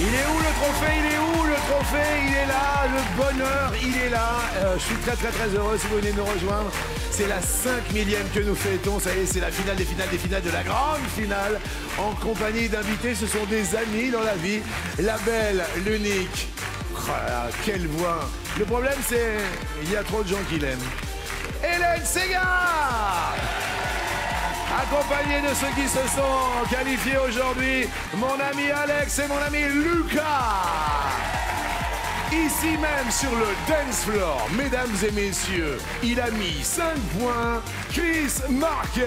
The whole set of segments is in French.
Il est où le trophée? Il est où le trophée? Il est là, le bonheur, il est là. Je suis très heureux si vous venez nous rejoindre. C'est la 5 000e que nous fêtons. Ça y est, c'est la finale des finales de la grande finale. En compagnie d'invités, ce sont des amis dans la vie. La belle, l'unique. Oh là là, quelle voix. Le problème, c'est il y a trop de gens qui l'aiment. Hélène Ségara, accompagné de ceux qui se sont qualifiés aujourd'hui, mon ami Alex et mon ami Lucas. Ici même sur le dance floor, mesdames et messieurs, il a mis 5 points, Chris Marquez.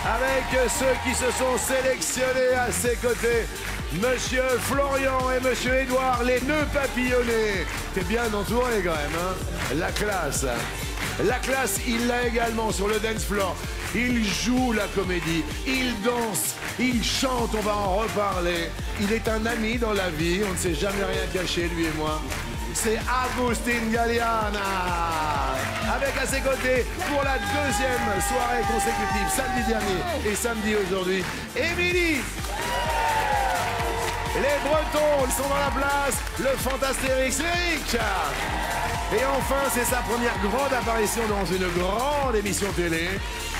Avec ceux qui se sont sélectionnés à ses côtés, Monsieur Florian et Monsieur Édouard, les nœuds papillonnés. T'es bien entouré quand même, hein? La classe. La classe, il l'a également sur le dance floor. Il joue la comédie, il danse, il chante, on va en reparler. Il est un ami dans la vie, on ne s'est jamais rien caché, lui et moi. C'est Agustin Galeana. Avec à ses côtés, pour la 2e soirée consécutive, samedi dernier et samedi aujourd'hui, Émilie. Les Bretons, ils sont dans la place, le Fantastéryx, Eric. Et enfin, c'est sa première grande apparition dans une grande émission télé.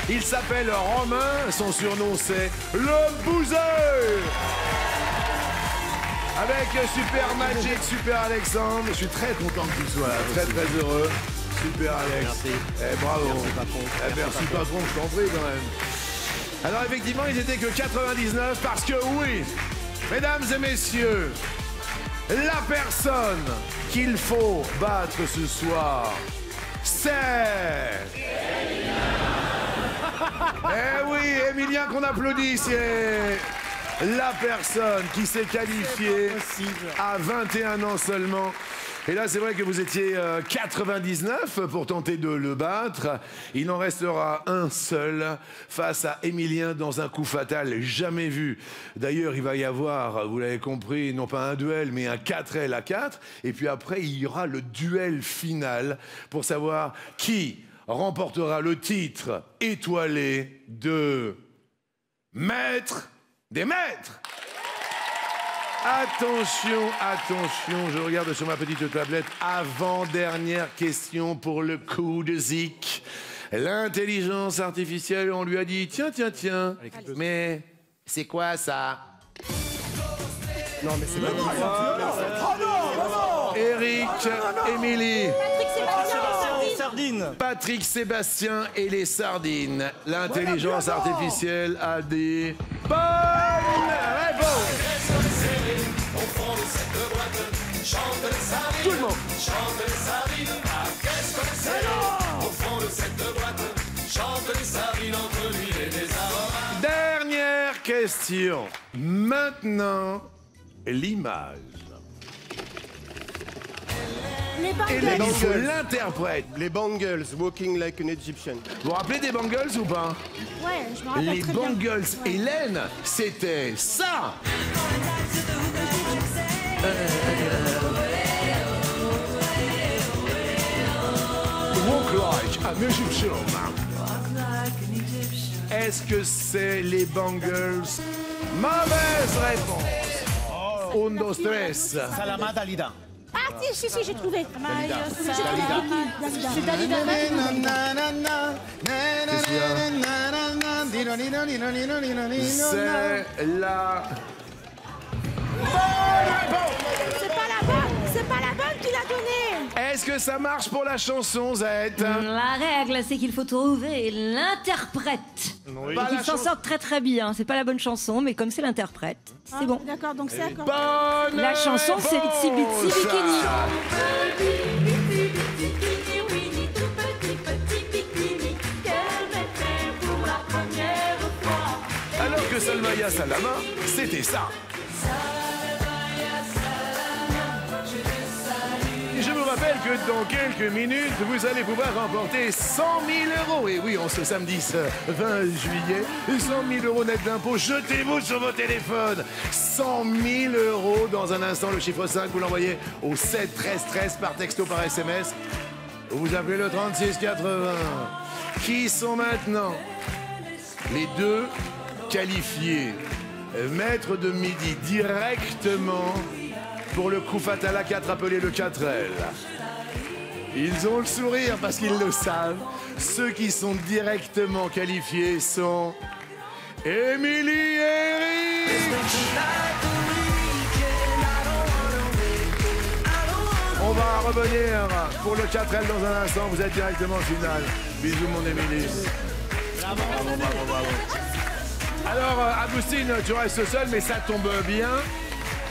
Il s'appelle Romain, son surnom c'est le Bouzeux. Avec Super Magic, Super Alexandre. Je suis très content que tu sois là, très heureux. Super Alex. Merci. Bravo. Merci patron. Merci patron, je t'en prie quand même. Alors effectivement, ils étaient que 99 parce que oui, mesdames et messieurs, la personne qu'il faut battre ce soir, c'est... Eh oui, Emilien qu'on applaudit, c'est la personne qui s'est qualifiée à 21 ans seulement. Et là, c'est vrai que vous étiez 99 pour tenter de le battre. Il en restera un seul face à Emilien dans un coup fatal jamais vu. D'ailleurs, il va y avoir, vous l'avez compris, non pas un duel, mais un 4L à 4. Et puis après, il y aura le duel final pour savoir qui remportera le titre étoilé de Maître des Maîtres. Attention, attention, je regarde sur ma petite tablette. Avant-dernière question pour le coup de zik. L'intelligence artificielle, on lui a dit, tiens, mais c'est quoi ça? Non, mais c'est pas Eric, Émilie. Sardine. Patrick Sébastien et les sardines. L'intelligence artificielle a des bonnes réponses. Tout le monde. Dernière question. Maintenant, l'image. Et l'interprète. Les Bangles, Walking Like an Egyptian. Vous vous rappelez des Bangles ou pas? Ouais, je me rappelle Les très bien. Bangles, Hélène, c'était ça. Walk like an Egyptian. Est-ce que c'est les Bangles? Mauvaise réponse. Un, dos, tres. Salama Dalida. Ah, si, j'ai trouvé. C'est Dalida. C'est la... C'est pas la bonne qu'il a donnée. Est-ce que ça marche pour la chanson, Zette? La règle, c'est qu'il faut trouver l'interprète. Oui. Et Pas qu'il la s'en chan- sort très bien. C'est pas la bonne chanson, mais comme c'est l'interprète, c'est bon. D'accord, donc c'est quand Bonne La chanson, c'est Itsy Bitsy réponse. Bikini. Alors que Salmaya Salama, c'était ça. Je vous rappelle que dans quelques minutes, vous allez pouvoir remporter 100 000 €. Et oui, en ce samedi 20 juillet, 100 000 € net d'impôts. Jetez-vous sur vos téléphones. 100 000 € dans un instant. Le chiffre 5, vous l'envoyez au 7 13 13 par texto, par SMS. Vous appelez le 36 80. Qui sont maintenant les deux qualifiés maître de midi directement pour le coup fatal à 4 appelé le 4L. Ils ont le sourire parce qu'ils le savent. Ceux qui sont directement qualifiés sont Émilie et Eric. On va revenir pour le 4L dans un instant. Vous êtes directement en finale. Bisous mon Émilie. Bravo, bravo, bravo. Alors, Agustine, tu restes seul, mais ça tombe bien.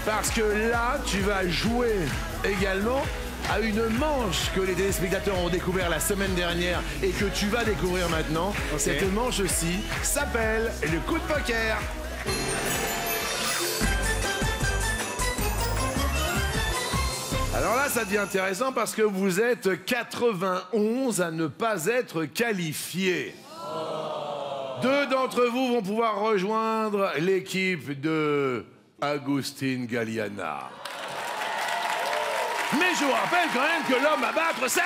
Parce que là, tu vas jouer également à une manche que les téléspectateurs ont découvert la semaine dernière et que tu vas découvrir maintenant. Okay. Cette manche-ci s'appelle le coup de poker. Alors là, ça devient intéressant parce que vous êtes 91 à ne pas être qualifiés. Deux d'entre vous vont pouvoir rejoindre l'équipe de Agustin Galliana. Mais je vous rappelle quand même que l'homme à battre, c'est...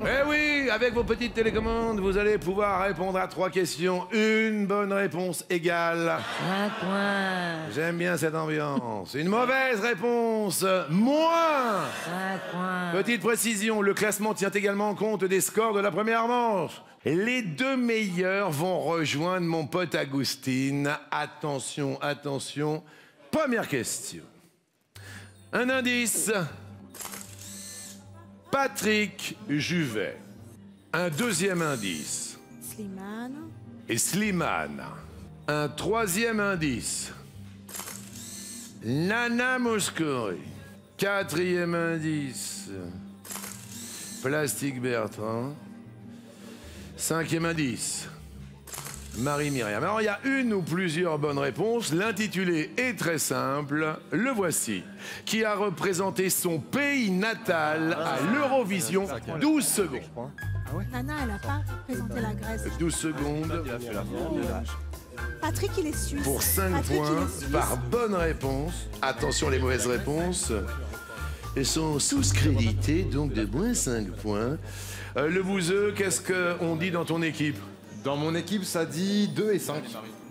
Eh oui, avec vos petites télécommandes, vous allez pouvoir répondre à 3 questions. Une bonne réponse égale 1 point. J'aime bien cette ambiance. Une mauvaise réponse, moins 1 point. Petite précision, le classement tient également compte des scores de la première manche. Les 2 meilleurs vont rejoindre mon pote Agustin. Attention, attention. Première question. Un indice. Patrick Juvet. Un deuxième indice. Slimane. Et Slimane. Un troisième indice. Nana Mouskouri. Quatrième indice. Plastique Bertrand. Cinquième indice. Marie-Myriam. Alors, il y a une ou plusieurs bonnes réponses. L'intitulé est très simple. Le voici. Qui a représenté son pays natal à l'Eurovision. 12 secondes. Nana, elle n'a pas présenté la Grèce. 12 secondes. Patrick, il est suisse. Pour 5 points par bonne réponse. Attention, les mauvaises réponses sont sous-créditées, donc de moins 5 points. Le bouseux, qu'est-ce qu'on dit dans ton équipe? Dans mon équipe, ça dit 2 et 5.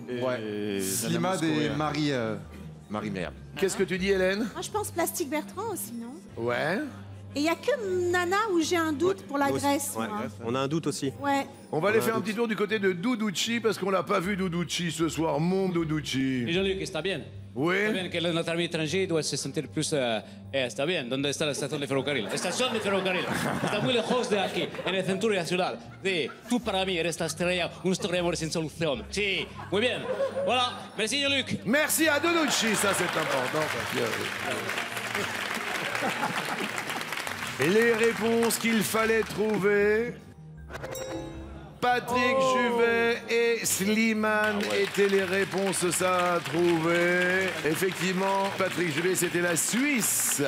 Ouais. Slimane et Marie-Myriam. Qu'est-ce que tu dis, Hélène? Moi, je pense Plastique Bertrand aussi, non? Ouais. Et il n'y a que Nana où j'ai un doute pour la Grèce. Ouais. Moi. On a un doute aussi. Ouais. On va aller faire un petit tour du côté de Doudouchi parce qu'on l'a pas vu Doudouchi ce soir. Mon Doudouchi. Jean-Luc, está bien. Oui. Está bien que notre ami étranger doit se sentir plus... está bien. ¿Dónde está la estación de ferrocarril? Estación de ferrocarril. Está muy lejos de aquí, en el centro de la ciudad. Sí, tú para mí eres la estrella, una historia de amor sin solución. Sí, muy bien. Voilà. Merci, Jean-Luc. Merci à Doudouchi, ça c'est important. Et les réponses qu'il fallait trouver... Patrick Juvet et Slimane étaient les réponses ça à trouver. Effectivement, Patrick Juvet, c'était la Suisse.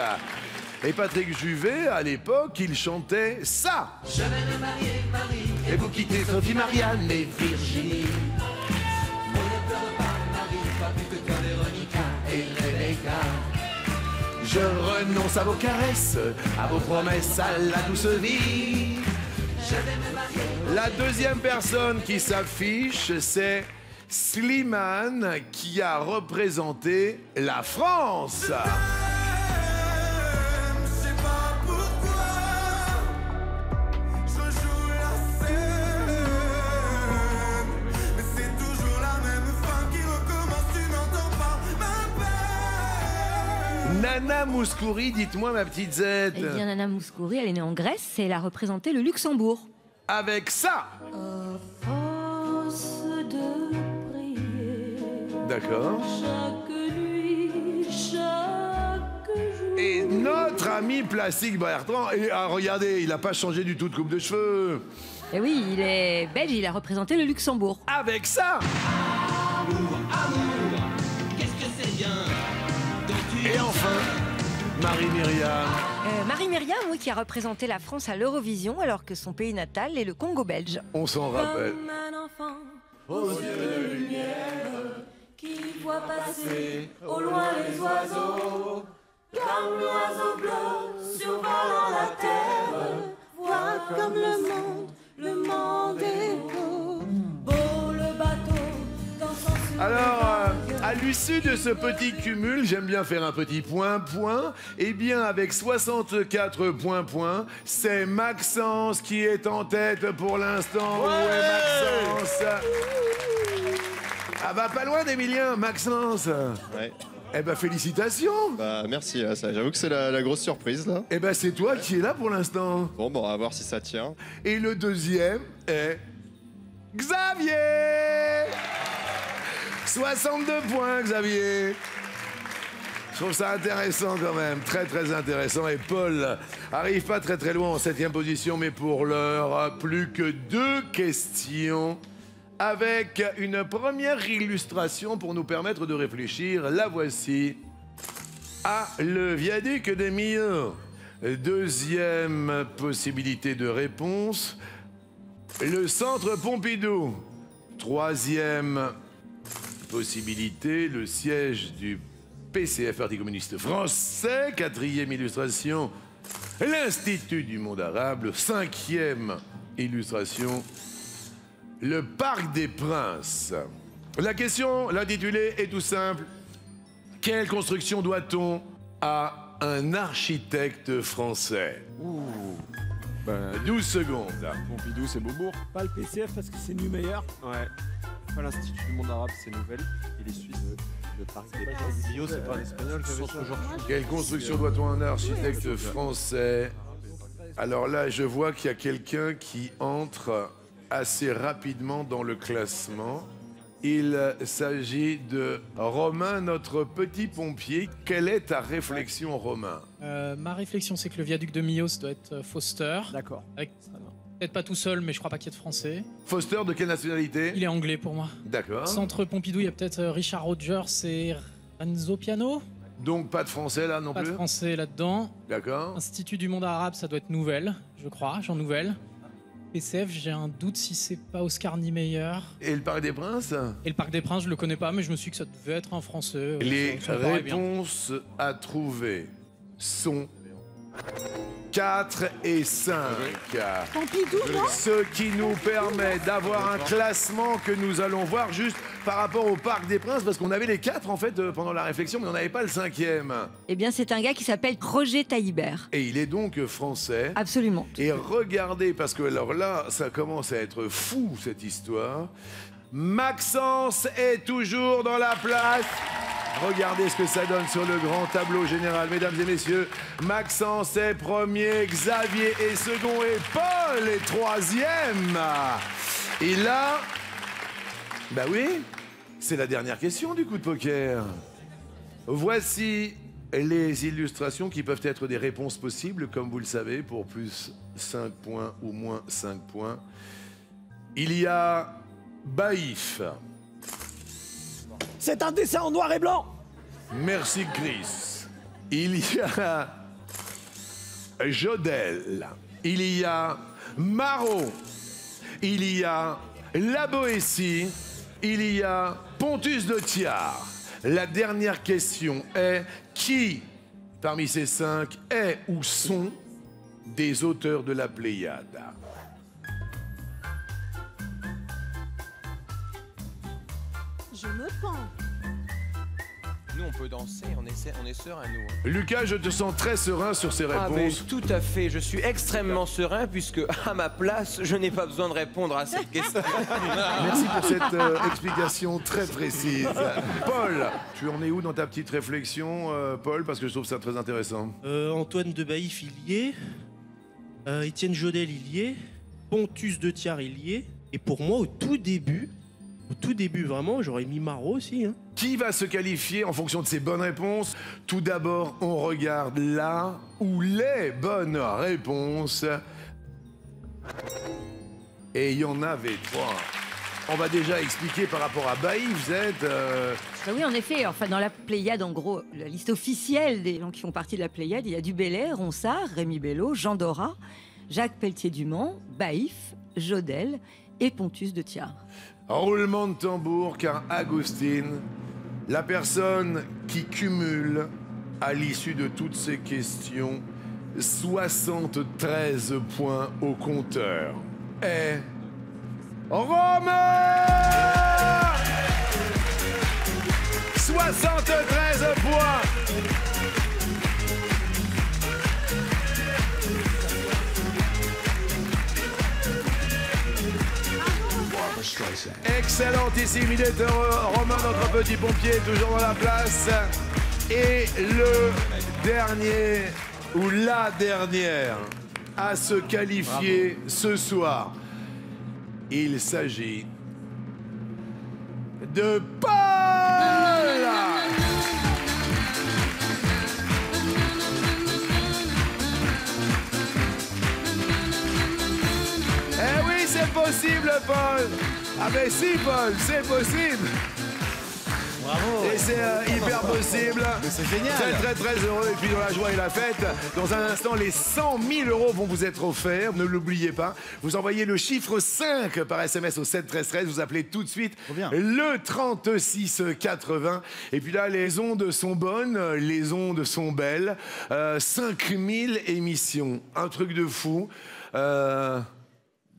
Et Patrick Juvet, à l'époque, il chantait ça. Je vais me marier, Marie, et vous quittez Sophie, Marianne et Virginie. On ne pleure pas, Marie, pas plus que toi, Véronica et Rebecca. Je renonce à vos caresses, à vos promesses, à la douce vie. La deuxième personne qui s'affiche, c'est Slimane qui a représenté la France. Nana Mouskouri, dites-moi ma petite Z. Eh bien, Nana Mouskouri, elle est née en Grèce et elle a représenté le Luxembourg. Avec ça. Force de prier. D'accord. Chaque nuit, chaque jour. Et notre ami Plastique Bertrand, et, regardez, il n'a pas changé du tout de coupe de cheveux. Eh oui, il est belge, il a représenté le Luxembourg. Avec ça. Amour, amour, qu'est-ce que c'est bien. Et enfin, Marie-Myriam. Marie-Myriam, oui, qui a représenté la France à l'Eurovision, alors que son pays natal est le Congo belge. On s'en rappelle. Comme un enfant aux yeux de lumière, qui voit passer au loin les oiseaux, comme l'oiseau bleu survolant la terre. Vois comme le monde est beau. Beau le bateau Alors, à l'issue de ce petit cumul, j'aime bien faire un petit point. Eh bien, avec 64 points, c'est Maxence qui est en tête pour l'instant. Où est Maxence? Ah bah pas loin d'Emilien, Maxence. Ouais. Eh ben félicitations. Bah merci, là, ça, j'avoue que c'est la grosse surprise là. Eh ben c'est toi qui es là pour l'instant. Bon, on va voir si ça tient. Et le deuxième est Xavier. 62 points, Xavier. Je trouve ça intéressant quand même, très très intéressant. Et Paul arrive pas très loin en 7e position, mais pour l'heure, plus que 2 questions. Avec une première illustration pour nous permettre de réfléchir. La voici. Ah, le viaduc des Millau. Deuxième possibilité de réponse. Le centre Pompidou. Troisième possibilité, le siège du PCF, Parti communiste français. Quatrième illustration, l'Institut du monde arabe. Cinquième illustration, le Parc des Princes. La question, l'intitulé est tout simple. Quelle construction doit-on à un architecte français? 12 secondes. Pompidou, c'est Beaubourg. Pas le PCF parce que c'est Niemeyer. Ouais. Pas l'Institut du monde arabe, c'est Nouvelle. Et les Suisses, le Parc des Princes. Bio, c'est pas un espagnol qui avait ça. Quelle construction doit-on à un architecte français? Alors là, je vois qu'il y a quelqu'un qui entre assez rapidement dans le classement. Il s'agit de Romain, notre petit pompier. Quelle est ta réflexion, Romain? Ma réflexion, c'est que le viaduc de Millau, ça doit être Foster. D'accord. Peut-être pas tout seul, mais je crois pas qu'il y ait de français. Foster, de quelle nationalité? Il est anglais pour moi. D'accord. Centre Pompidou, il y a peut-être Richard Rogers et Renzo Piano. Donc pas de français là non plus? Pas de français là-dedans. D'accord. Institut du monde arabe, ça doit être Nouvelle, je crois, Jean Nouvel. PCF, j'ai un doute si c'est pas Oscar Niemeyer. Et le Parc des Princes? Et le Parc des Princes, je le connais pas, mais je me suis dit que ça devait être un français. Les réponses à trouver sont 4 et 5. Pompidou, non? Ce qui nous permet d'avoir un classement que nous allons voir juste par rapport au Parc des Princes, parce qu'on avait les 4 en fait pendant la réflexion, mais on n'avait pas le 5e. Eh bien, c'est un gars qui s'appelle Roger Taillibert. Et il est donc français. Absolument. Et regardez, parce que alors là, ça commence à être fou cette histoire. Maxence est toujours dans la place. Regardez ce que ça donne sur le grand tableau général, mesdames et messieurs. Maxence est premier, Xavier est second et Paul est troisième. Et là, bah oui, c'est la dernière question du coup de poker. Voici les illustrations qui peuvent être des réponses possibles, comme vous le savez, pour plus 5 points ou moins 5 points. Il y a Baïf. C'est un dessin en noir et blanc. Merci Chris. Il y a Jodel. Il y a Marot. Il y a La Boétie. Il y a Pontus de Thiard. La dernière question est qui, parmi ces 5, est ou sont des auteurs de la Pléiade? Je me pends. Nous, on peut danser, on est serein, nous. Lucas, je te sens très serein sur ces réponses. Ah, mais tout à fait. Je suis extrêmement serein puisque, à ma place, je n'ai pas besoin de répondre à cette question. Merci pour cette explication très précise. Paul, tu en es où dans ta petite réflexion, Paul? Parce que je trouve ça très intéressant. Antoine de Baïf, il y est. Étienne Jodel, il y est. Pontus de Thiard, il y est. Et pour moi, au tout début, vraiment, j'aurais mis Marot aussi. Hein. Qui va se qualifier en fonction de ses bonnes réponses? Tout d'abord, on regarde là où les bonnes réponses. Et il y en avait 3. On va déjà expliquer par rapport à Baïf, vous êtes... Ben oui, en effet, enfin, dans la Pléiade, en gros, la liste officielle des gens qui font partie de la Pléiade, il y a Dubélé, Ronsard, Rémi Bello, Jean Dora, Jacques Pelletier-Dumont, Baïf, Jodel et Pontus de Thiard. Roulement de tambour, car Agustine, la personne qui cumule, à l'issue de toutes ces questions, 73 points au compteur, est Romain! 73 points. Excellentissime, il est heureux. Romain, notre petit pompier, est toujours dans la place. Et le dernier, ou la dernière, à se qualifier ce soir, il s'agit de Paul. Eh oui, c'est possible, Paul. Ah ben si, Paul, c'est possible. Bravo. Et c'est hyper possible. C'est génial. Très heureux. Et puis dans la joie et la fête, dans un instant, les 100 000 euros vont vous être offerts. Ne l'oubliez pas. Vous envoyez le chiffre 5 par SMS au 7 13 13. Vous appelez tout de suite le 36 80. Et puis là, les ondes sont bonnes, les ondes sont belles. 5000 émissions. Un truc de fou.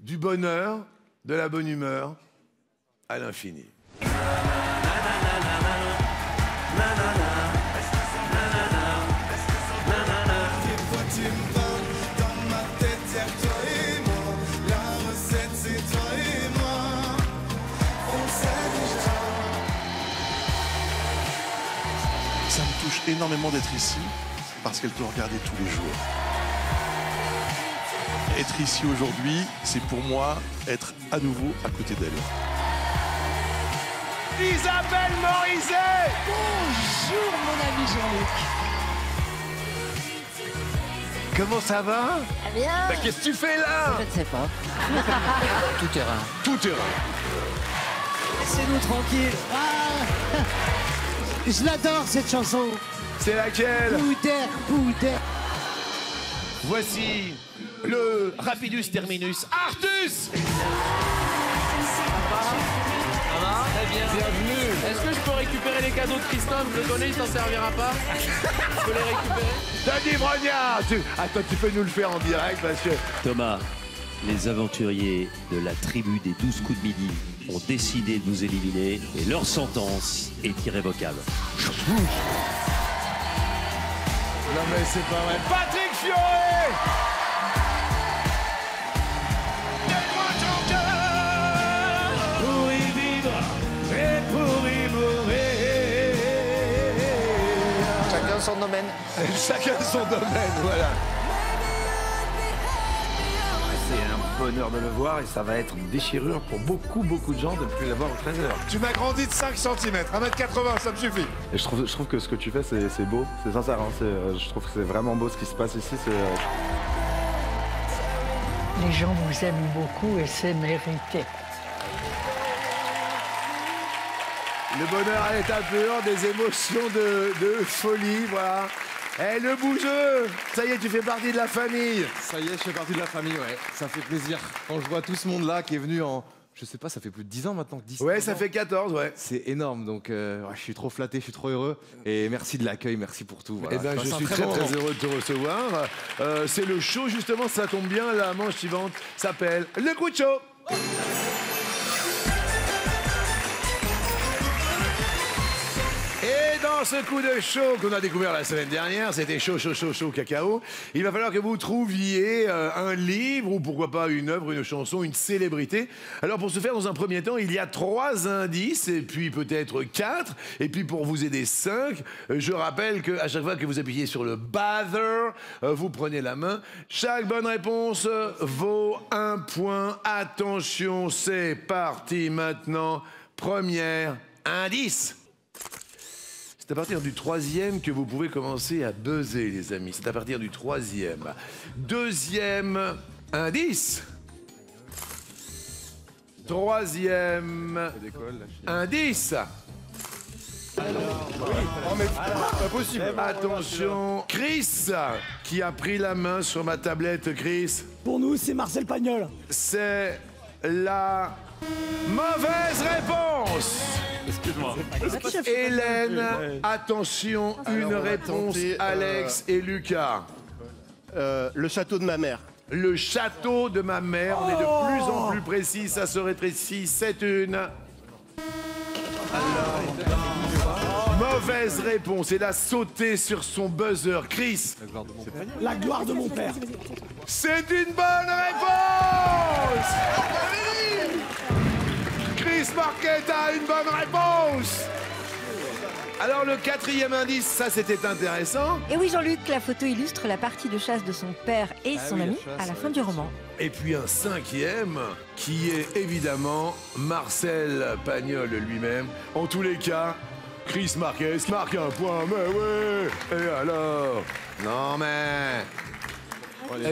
Du bonheur, de la bonne humeur à l'infini. Ça me touche énormément d'être ici parce qu'elle te regardait tous les jours. Être ici aujourd'hui, c'est pour moi être à nouveau à côté d'elle. Isabelle Morizet. Bonjour mon ami Jean-Luc. Comment ça va? Bien. Bah, qu'est-ce que tu fais là? Je ne sais pas. Tout terrain. Tout terrain. Laissez-nous tranquille. Ah. Je l'adore cette chanson. C'est laquelle? Pouder. Voici le Rapidus Terminus Artus. Très bien. Bienvenue. Est-ce que je peux récupérer les cadeaux de Christophe? Le donner, il s'en servira pas. Je peux les récupérer? Denis Brognard. Attends, tu peux nous le faire en direct parce que... Thomas, les aventuriers de la tribu des 12 coups de midi ont décidé de vous éliminer et leur sentence est irrévocable. Non mais c'est pas vrai. Patrick Fioré. Pour y vivre et pour y mourir. Chacun son domaine. Chacun son domaine, voilà. C'est un bonheur de le voir et ça va être une déchirure pour beaucoup de gens de ne plus l'avoir au 13h. Tu m'as grandi de 5 cm, 1m80, ça me suffit. Et je trouve que ce que tu fais, c'est beau, c'est sincère. Hein, je trouve que c'est vraiment beau ce qui se passe ici. Les gens vous aiment beaucoup et c'est mérité. Le bonheur à l'état pur, des émotions de folie, voilà. Eh, le bougeux, ça y est, tu fais partie de la famille. Ça y est, je fais partie de la famille, ouais. Ça fait plaisir. Quand je vois tout ce monde-là qui est venu en... Je sais pas, ça fait plus de 10 ans maintenant. 10 ouais, ça fait 14, ouais. C'est énorme, donc ouais, je suis trop flatté, je suis trop heureux. Et merci de l'accueil, merci pour tout. Voilà. Eh ben, je suis très heureux de te recevoir. C'est le show, justement, ça tombe bien. La manche suivante s'appelle le coup de show. Et dans ce coup de show qu'on a découvert la semaine dernière, c'était chaud cacao, il va falloir que vous trouviez un livre ou pourquoi pas une œuvre, une chanson, une célébrité. Alors pour ce faire, dans un premier temps, il y a 3 indices et puis peut-être 4 et puis pour vous aider 5, je rappelle qu'à chaque fois que vous appuyez sur le buzzer, vous prenez la main. Chaque bonne réponse vaut 1 point. Attention, c'est parti maintenant. Premier indice. C'est à partir du 3e que vous pouvez commencer à buzzer, les amis. C'est à partir du 3e. 2e indice. 3e indice. Oh mais pas possible. Attention, Chris, qui a pris la main sur ma tablette, Chris. Pour nous, c'est Marcel Pagnol. C'est la mauvaise réponse. Excuse-moi. Hélène, attention, une réponse, Alex et Lucas. Le château de ma mère. Le château de ma mère, on est de plus en plus précis, ça se rétrécit, c'est une... Mauvaise réponse. Il a sauté sur son buzzer. Chris. La gloire de mon père. C'est une bonne réponse. Chris Marquette a une bonne réponse. Alors le quatrième indice, ça c'était intéressant. Et oui, Jean-Luc, la photo illustre la partie de chasse de son père et son ami à la fin du roman. Et puis un cinquième, qui est évidemment Marcel Pagnol lui-même. En tous les cas, Chris Marquez marque un point, mais ouais. Et alors? Non mais...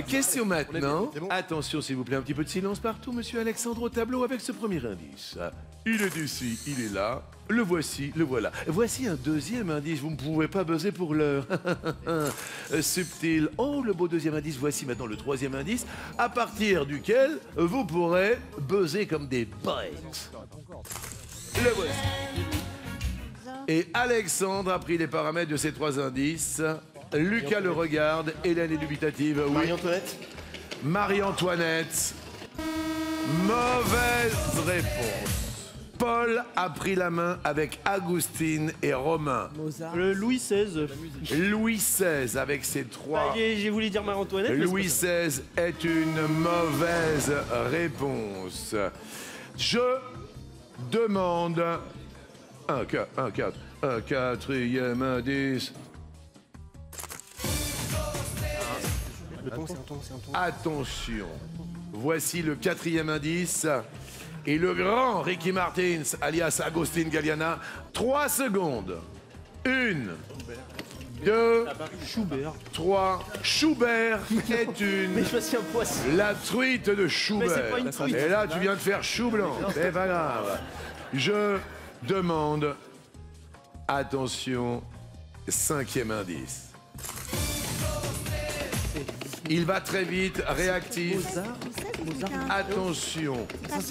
question maintenant. Attention s'il vous plaît, un petit peu de silence partout, monsieur Alexandre au tableau avec ce premier indice. Il est ici, il est là. Le voici, le voilà. Voici un deuxième indice, vous ne pouvez pas buzzer pour l'heure. Subtil. Oh, le beau deuxième indice. Voici maintenant le troisième indice, à partir duquel vous pourrez buzzer comme des bêtes. Le voici. Et Alexandre a pris les paramètres de ces trois indices. Lucas le regarde, Hélène est dubitative. Oui. Marie-Antoinette. Marie-Antoinette. Mauvaise réponse. Paul a pris la main avec Agustine et Romain. Louis XVI. Louis XVI avec ses trois. J'ai voulu dire Marie-Antoinette. Louis XVI est une mauvaise réponse. Je demande un quatrième indice. Attention, voici le quatrième indice. Et le grand Ricky Martins, alias Agustin Galliana, 3 secondes. 1, 2, Schubert. 3. Schubert est une... Mais je me suis un poisson. La truite de Schubert. Mais c'est pas une truite. Et là, tu viens de faire chou blanc. C'est pas grave. Je demande... Attention, 5e indice. Il va très vite, réactif. Attention,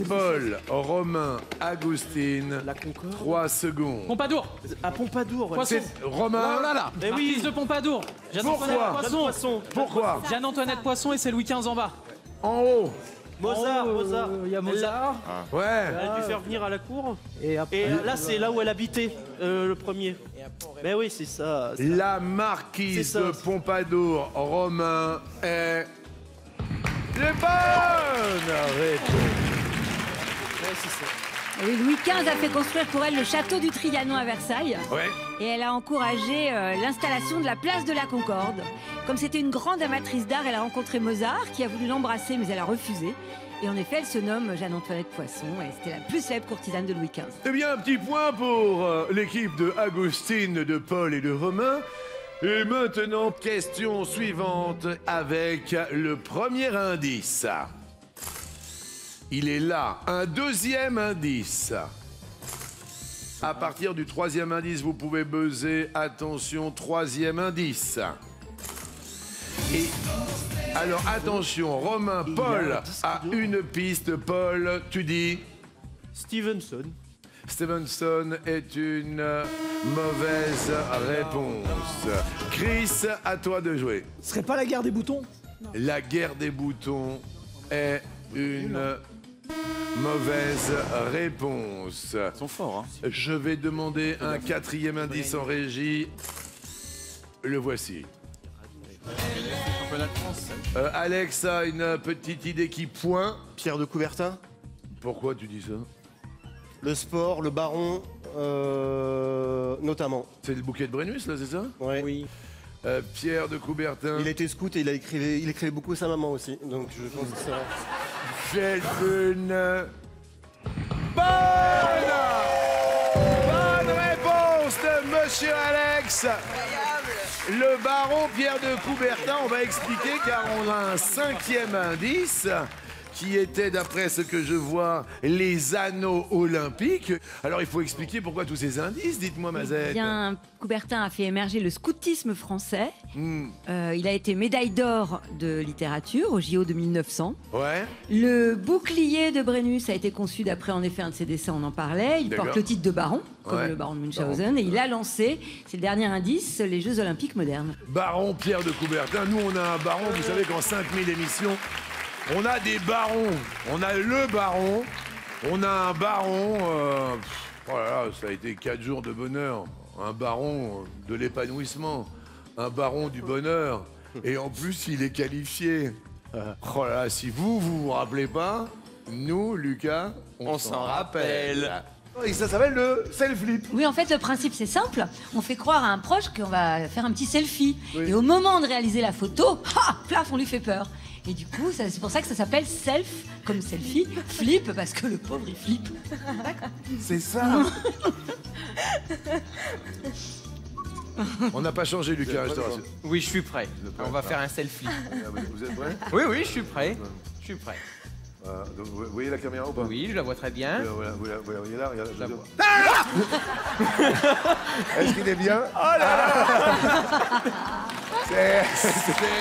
Paul, Romain, Agustine, 3 secondes. Pompadour. À Pompadour. Poisson. Romain. Mais oui. Artiste de Pompadour. Pourquoi Poisson. Pourquoi Jeanne-Antoinette Poisson et c'est Louis XV en bas. En haut. Mozart. Il y a Mozart. Ouais. Elle a dû faire venir à la cour. Et là, c'est là où elle habitait, le premier. Mais oui, c'est ça. La marquise de Pompadour, Romain, est... Les bonnes réponses. Oui, Louis XV a fait construire pour elle le château du Trianon à Versailles. Ouais. Et elle a encouragé l'installation de la place de la Concorde. Comme c'était une grande amatrice d'art, elle a rencontré Mozart qui a voulu l'embrasser mais elle a refusé. Et en effet, elle se nomme Jeanne-Antoinette Poisson et c'était la plus célèbre courtisane de Louis XV. Eh bien, un petit point pour l'équipe de Agustine, de Paul et de Romain. Et maintenant, question suivante avec le premier indice. Il est là. Un deuxième indice. À partir du troisième indice, vous pouvez buzzer. Attention, troisième indice. Et alors, attention, Romain, Paul a une piste. Paul, tu dis Stevenson. Stevenson est une mauvaise réponse. Chris, à toi de jouer. Ce serait pas la guerre des boutons? La guerre des boutons est une mauvaise réponse. Ils sont forts, hein. Je vais demander un quatrième indice en régie. Le voici. Alex a une petite idée qui pointe. Pierre de Coubertin. Pourquoi tu dis ça? Le sport, le baron, notamment. C'est le bouquet de Brennus, là, c'est ça? Ouais. Oui. Pierre de Coubertin. Il était scout et il écrivait beaucoup sa maman aussi. Donc je pense que ça... C'est une... Bonne réponse de Monsieur Alex. Le baron Pierre de Coubertin, on va expliquer car on a un cinquième indice qui était, d'après ce que je vois, les anneaux olympiques. Alors il faut expliquer pourquoi tous ces indices, dites-moi Mazette. Bien, Coubertin a fait émerger le scoutisme français. Il a été médaille d'or de littérature au JO de 1900. Ouais. Le bouclier de Brennus a été conçu d'après, en effet, un de ses dessins, on en parlait. Il porte le titre de baron, comme le baron de Munchausen, et il a lancé, c'est le dernier indice, les Jeux olympiques modernes. Baron Pierre de Coubertin, nous on a un baron, vous savez qu'en 5000 émissions, on a des barons. On a le baron, on a un baron, oh là là, ça a été 4 jours de bonheur. un baron de l'épanouissement, un baron du bonheur. Et en plus, il est qualifié. Oh là là, si vous rappelez pas, nous, Lucas, on s'en rappelle. Et ça s'appelle le self-flip. Oui, en fait, le principe, c'est simple. On fait croire à un proche qu'on va faire un petit selfie. Et au moment de réaliser la photo, plaf, on lui fait peur. Et du coup, c'est pour ça que ça s'appelle self, comme selfie, flip, parce que le pauvre, il flippe. C'est ça. On n'a pas changé, Lucas, je te rassure. Oui, je suis prêt. On va faire un selfie. Vous êtes prêts? Oui, oui, je suis prêt. Je suis prêt. Donc, vous voyez la caméra ou pas? Oui, je la vois très bien. Vous la voyez là, regardez. Je la vois. Est-ce qu'il est bien? Oh là là. C'est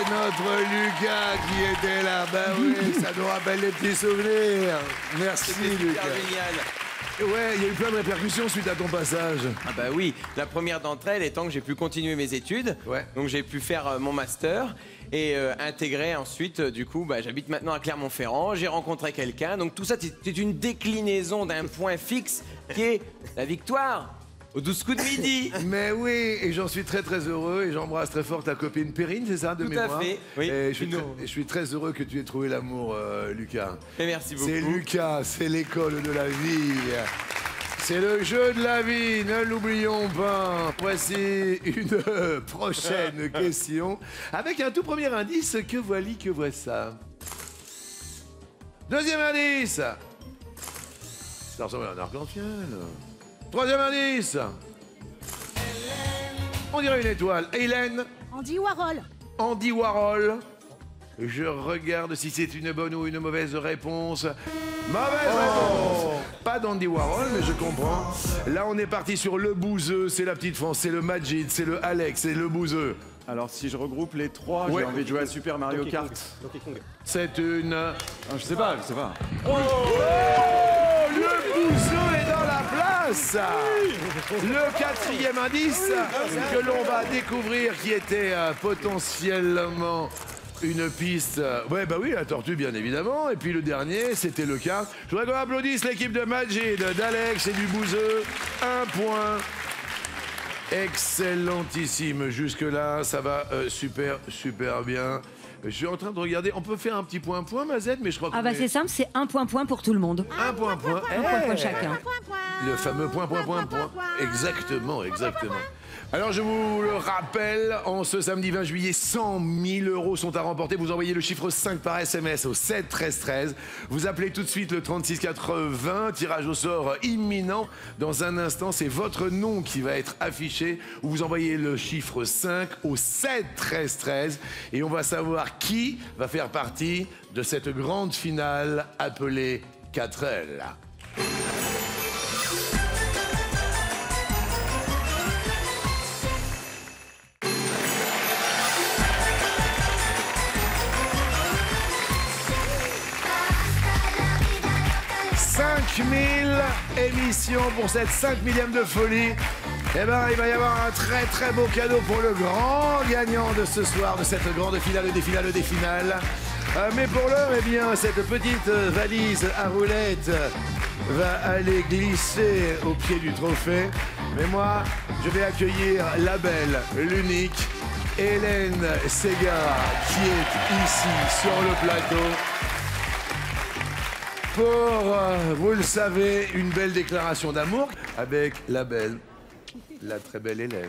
notre Lucas qui était là. Ben oui, ça nous rappelle les petits souvenirs. Merci, Lucas. Génial. Ouais, il y a eu plein de répercussions suite à ton passage. Ah bah oui, la première d'entre elles étant que j'ai pu continuer mes études. Ouais. Donc j'ai pu faire mon master et intégrer ensuite, du coup, j'habite maintenant à Clermont-Ferrand, j'ai rencontré quelqu'un. Donc tout ça, c'est une déclinaison d'un point fixe qui est la victoire. Aux 12 coups de midi. Mais oui, et j'en suis très très heureux et j'embrasse très fort ta copine Perrine, c'est ça, de mémoire? Tout à fait, oui. Et je suis très heureux que tu aies trouvé l'amour, Lucas. Et merci beaucoup. C'est Lucas, c'est l'école de la vie. C'est le jeu de la vie, ne l'oublions pas. Voici une prochaine question avec un tout premier indice. Que voili, que voici. Deuxième indice. Ça ressemble à un arc-en-ciel. Troisième indice. On dirait une étoile. Hélène. Andy Warhol. Andy Warhol. Je regarde si c'est une bonne ou une mauvaise réponse. Mauvaise réponse. Pas d'Andy Warhol, mais je comprends. Là, on est parti sur le Bouzeux. C'est la petite France, c'est le Majid, c'est le Alex, c'est le Bouzeux. Alors, si je regroupe les trois, j'ai envie de jouer à Super Mario Kart. C'est une... je sais pas. Oh, le Bouzeux est dans la place. Le quatrième indice que l'on va découvrir qui était potentiellement une piste. Ouais, bah oui, la tortue, bien évidemment. Et puis le dernier, c'était le cas. Je voudrais qu'on applaudisse l'équipe de Majid, d'Alex et du Bouzeux. 1 point. Excellentissime. Jusque-là, ça va super bien. Je suis en train de regarder. On peut faire un petit point, Mazette, mais je crois que. Ah bah c'est simple, c'est un point pour tout le monde. Un point. Un point chacun. Le fameux point. Exactement. Alors je vous le rappelle, en ce samedi 20 juillet, 100 000 € sont à remporter. Vous envoyez le chiffre 5 par SMS au 7 13 13. Vous appelez tout de suite le 36 80. Tirage au sort imminent. Dans un instant, c'est votre nom qui va être affiché. Vous envoyez le chiffre 5 au 7 13 13. Et on va savoir qui va faire partie de cette grande finale appelée 4L. Émissions pour cette 5 millième de folie. Eh ben, il va y avoir un très très beau cadeau pour le grand gagnant de ce soir, de cette grande finale des finales. Mais pour l'heure, eh bien, cette petite valise à roulettes va aller glisser au pied du trophée. Mais moi, je vais accueillir la belle, l'unique, Hélène Ségara, qui est ici sur le plateau. Pour, vous le savez, une belle déclaration d'amour avec la très belle Hélène.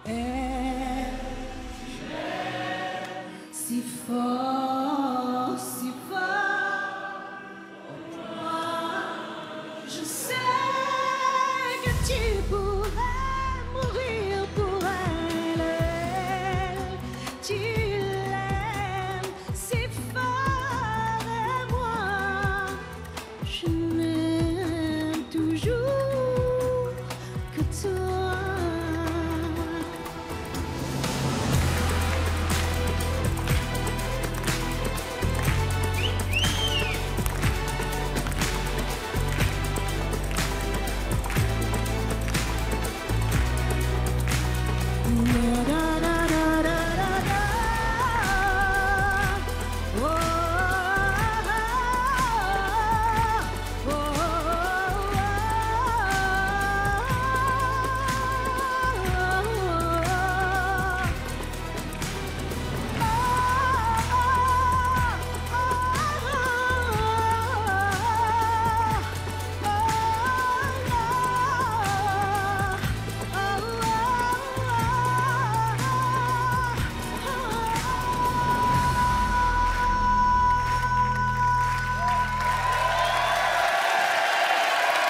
Elle, si fort, si fort. Je sais que tu pourrais mourir pour elle. Tu l'aimes si fort et moi, je n'aime toujours que toi.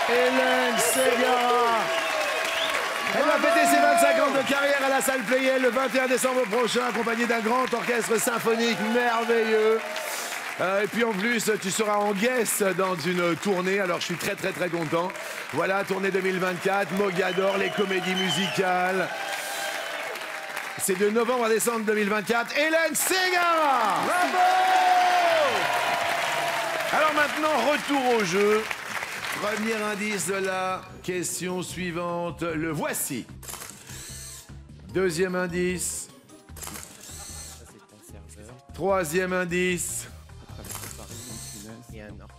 Hélène Ségara. Elle va fêter ses 25 ans de carrière à la salle Playel le 21 décembre prochain, accompagnée d'un grand orchestre symphonique merveilleux. Et puis en plus, tu seras en guest dans une tournée, alors je suis très content. Voilà, tournée 2024, Mogador, les comédies musicales. C'est de novembre à décembre 2024. Hélène Ségara. Bravo. Alors maintenant, retour au jeu. Premier indice de la question suivante, le voici. Deuxième indice. Troisième indice.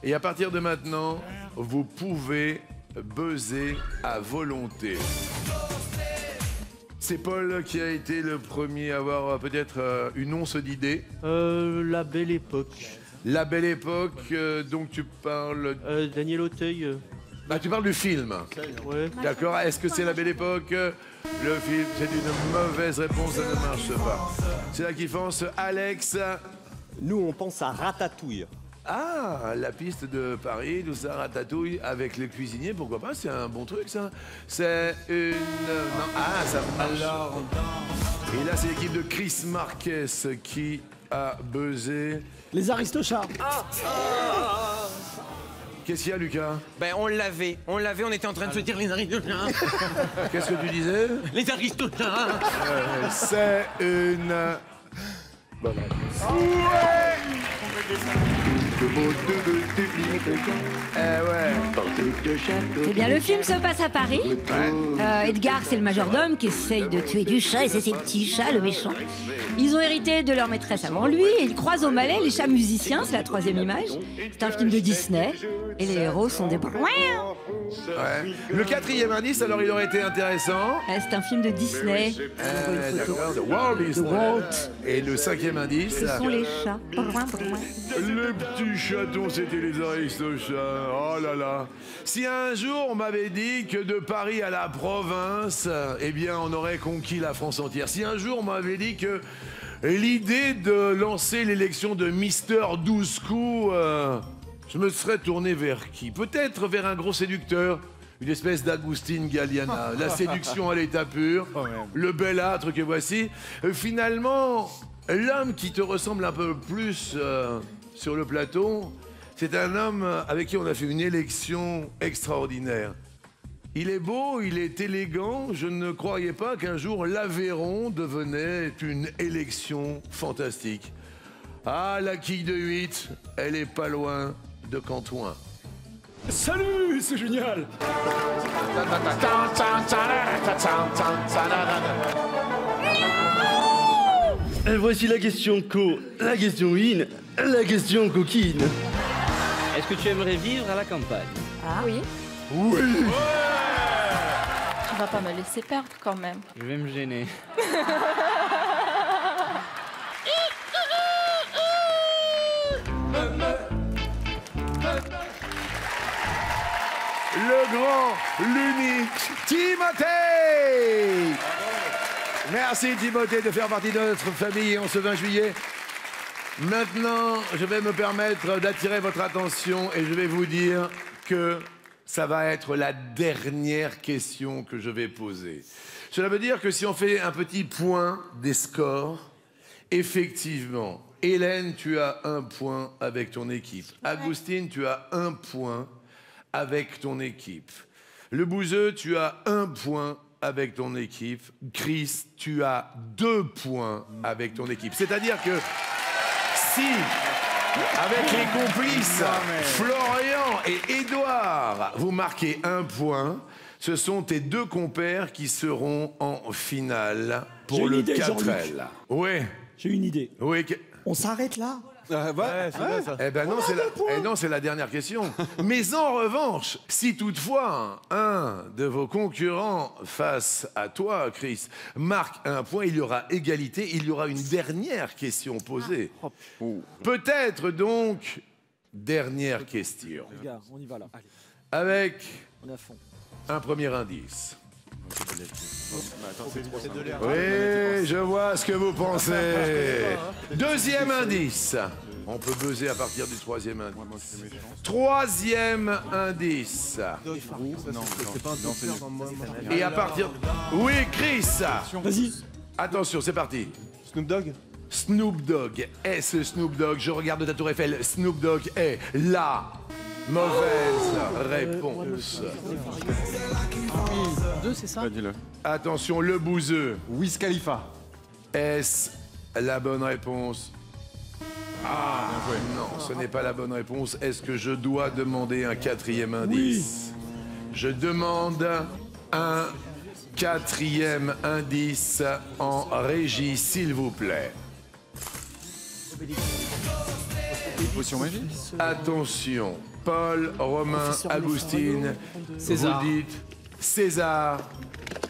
Et à partir de maintenant, vous pouvez buzzer à volonté. C'est Paul qui a été le premier à avoir peut-être une once d'idée. La Belle Époque. La Belle Époque, donc tu parles... Daniel Auteuil. Ah, tu parles du film. Ouais. D'accord, est-ce que c'est La Belle Époque? Le film, c'est une mauvaise réponse, ça ne marche pas. C'est là qu'il pense Alex. Nous, on pense à Ratatouille. Ah, la piste de Paris, tout ça, Ratatouille, avec les cuisiniers, pourquoi pas? C'est un bon truc, ça. C'est une... Non, ah, ça marche. Et là, c'est l'équipe de Chris Marquez qui a buzzé. Les Aristochats. Qu'est-ce qu'il y a, Lucas? Ben, on l'avait, on était en train de se dire les Aristochats. Qu'est-ce que tu disais? Les Aristochats. C'est une... bonne réponse. Eh bien, le film se passe à Paris. Edgar, c'est le majordome qui essaye de tuer du chat et c'est ses petits chats, le méchant. Ils ont hérité de leur maîtresse avant lui et ils croisent au Malais les chats musiciens, c'est la troisième image. C'est un film de Disney et les héros sont des... Ouais. Le quatrième indice, alors il aurait été intéressant. C'est un film de Disney. D'accord, de Walt Disney. Et le cinquième indice. Ce sont les chats. Les petits chatons, c'était les Aristochats. Oh là là. Si un jour on m'avait dit que de Paris à la province, eh bien on aurait conquis la France entière. Si un jour on m'avait dit que l'idée de lancer l'élection de Mister 12 coups, je me serais tourné vers qui? Peut-être vers un gros séducteur, une espèce d'Agustin Galliana. La séduction à l'état pur, le bel âtre que voici. Finalement, l'homme qui te ressemble un peu plus sur le plateau, c'est un homme avec qui on a fait une élection extraordinaire. Il est beau, il est élégant. Je ne croyais pas qu'un jour l'Aveyron devenait une élection fantastique. Ah, la quille de 8, elle est pas loin de Cantoin. Salut, c'est génial. Voici la question co, la question in, la question coquine. Est-ce que tu aimerais vivre à la campagne? Ah oui. Oui. Tu vas pas me laisser perdre quand même. Je vais me gêner. Le grand, l'unique Timothée. Merci Timothée de faire partie de notre famille en ce 20 juillet. Maintenant, je vais me permettre d'attirer votre attention et je vais vous dire que ça va être la dernière question que je vais poser. Cela veut dire que si on fait un petit point des scores, effectivement, Hélène, tu as 1 point avec ton équipe. Agustine, tu as 1 point avec ton équipe. Le Bouzeux, tu as 1 point avec ton équipe. Chris, tu as 2 points avec ton équipe. C'est-à-dire que si, avec les complices Florian et Édouard, vous marquez 1 point, ce sont tes 2 compères qui seront en finale pour le 4L. Oui. J'ai une idée. Oui. On s'arrête là? Eh ben non, c'est la dernière question. Mais en revanche, si toutefois un de vos concurrents face à toi, Chris, marque 1 point, il y aura égalité, il y aura une dernière question posée. Peut-être donc, dernière question. Les gars, on y va là. Avec On est à fond. un premier indice. Oui, je vois ce que vous pensez. Deuxième indice. On peut buzzer à partir du 3e indice. 3e indice. Et à partir... Oui, Chris. Vas-y. Attention, c'est parti. Snoop Dogg. Snoop Dogg. Est-ce Snoop Dogg? Je regarde de ta tour Eiffel. Snoop Dogg est la mauvaise réponse. 2, c'est ça? Attention, le Bouzeux. Wiz Khalifa. Est-ce la bonne réponse? Ah, non, ce n'est pas la bonne réponse. Est-ce que je dois demander un 4e indice? Je demande un 4e indice en régie, s'il vous plaît. Potion magie. Attention, Paul, Romain, Agustine, César. vous dites César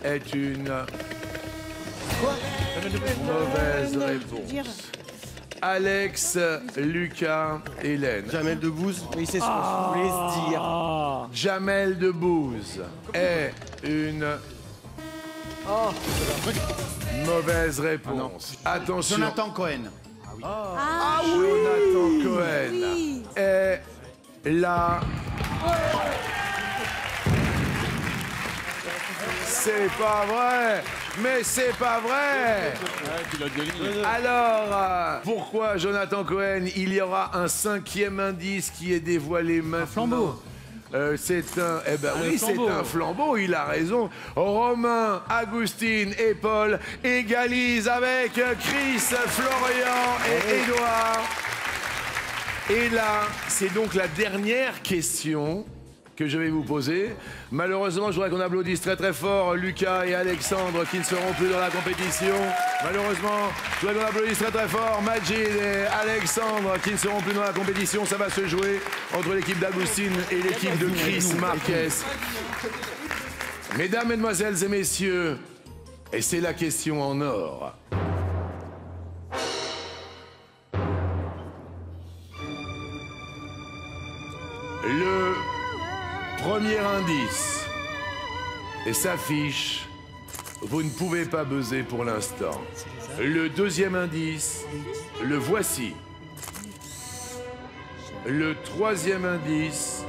est une mauvaise réponse. Alex, Lucas, Hélène. Jamel Debbouze. Oui, c'est ce que je voulais se dire. Jamel Debbouze est une mauvaise réponse. Attention. Jonathan Cohen. Ah oui. Jonathan Cohen est là. C'est pas vrai. Mais c'est pas vrai. Alors, pourquoi Jonathan Cohen? Il y aura un 5e indice qui est dévoilé maintenant. Flambeau. C'est un... Eh ben oui, c'est flambeau. un flambeau, il a raison. Romain, Agustine et Paul égalisent avec Chris, Florian et Édouard. Et là, c'est donc la dernière question que je vais vous poser. Malheureusement, je voudrais qu'on applaudisse très très fort Lucas et Alexandre qui ne seront plus dans la compétition. Malheureusement, je voudrais qu'on applaudisse très très fort Majid et Alexandre qui ne seront plus dans la compétition. Ça va se jouer entre l'équipe d'Agustine et l'équipe de Chris Marquez. Mesdames, Mesdemoiselles et Messieurs, et c'est la question en or. Le premier indice et s'affiche, vous ne pouvez pas buzzer pour l'instant. Le 2e indice, le voici. Le 3e indice,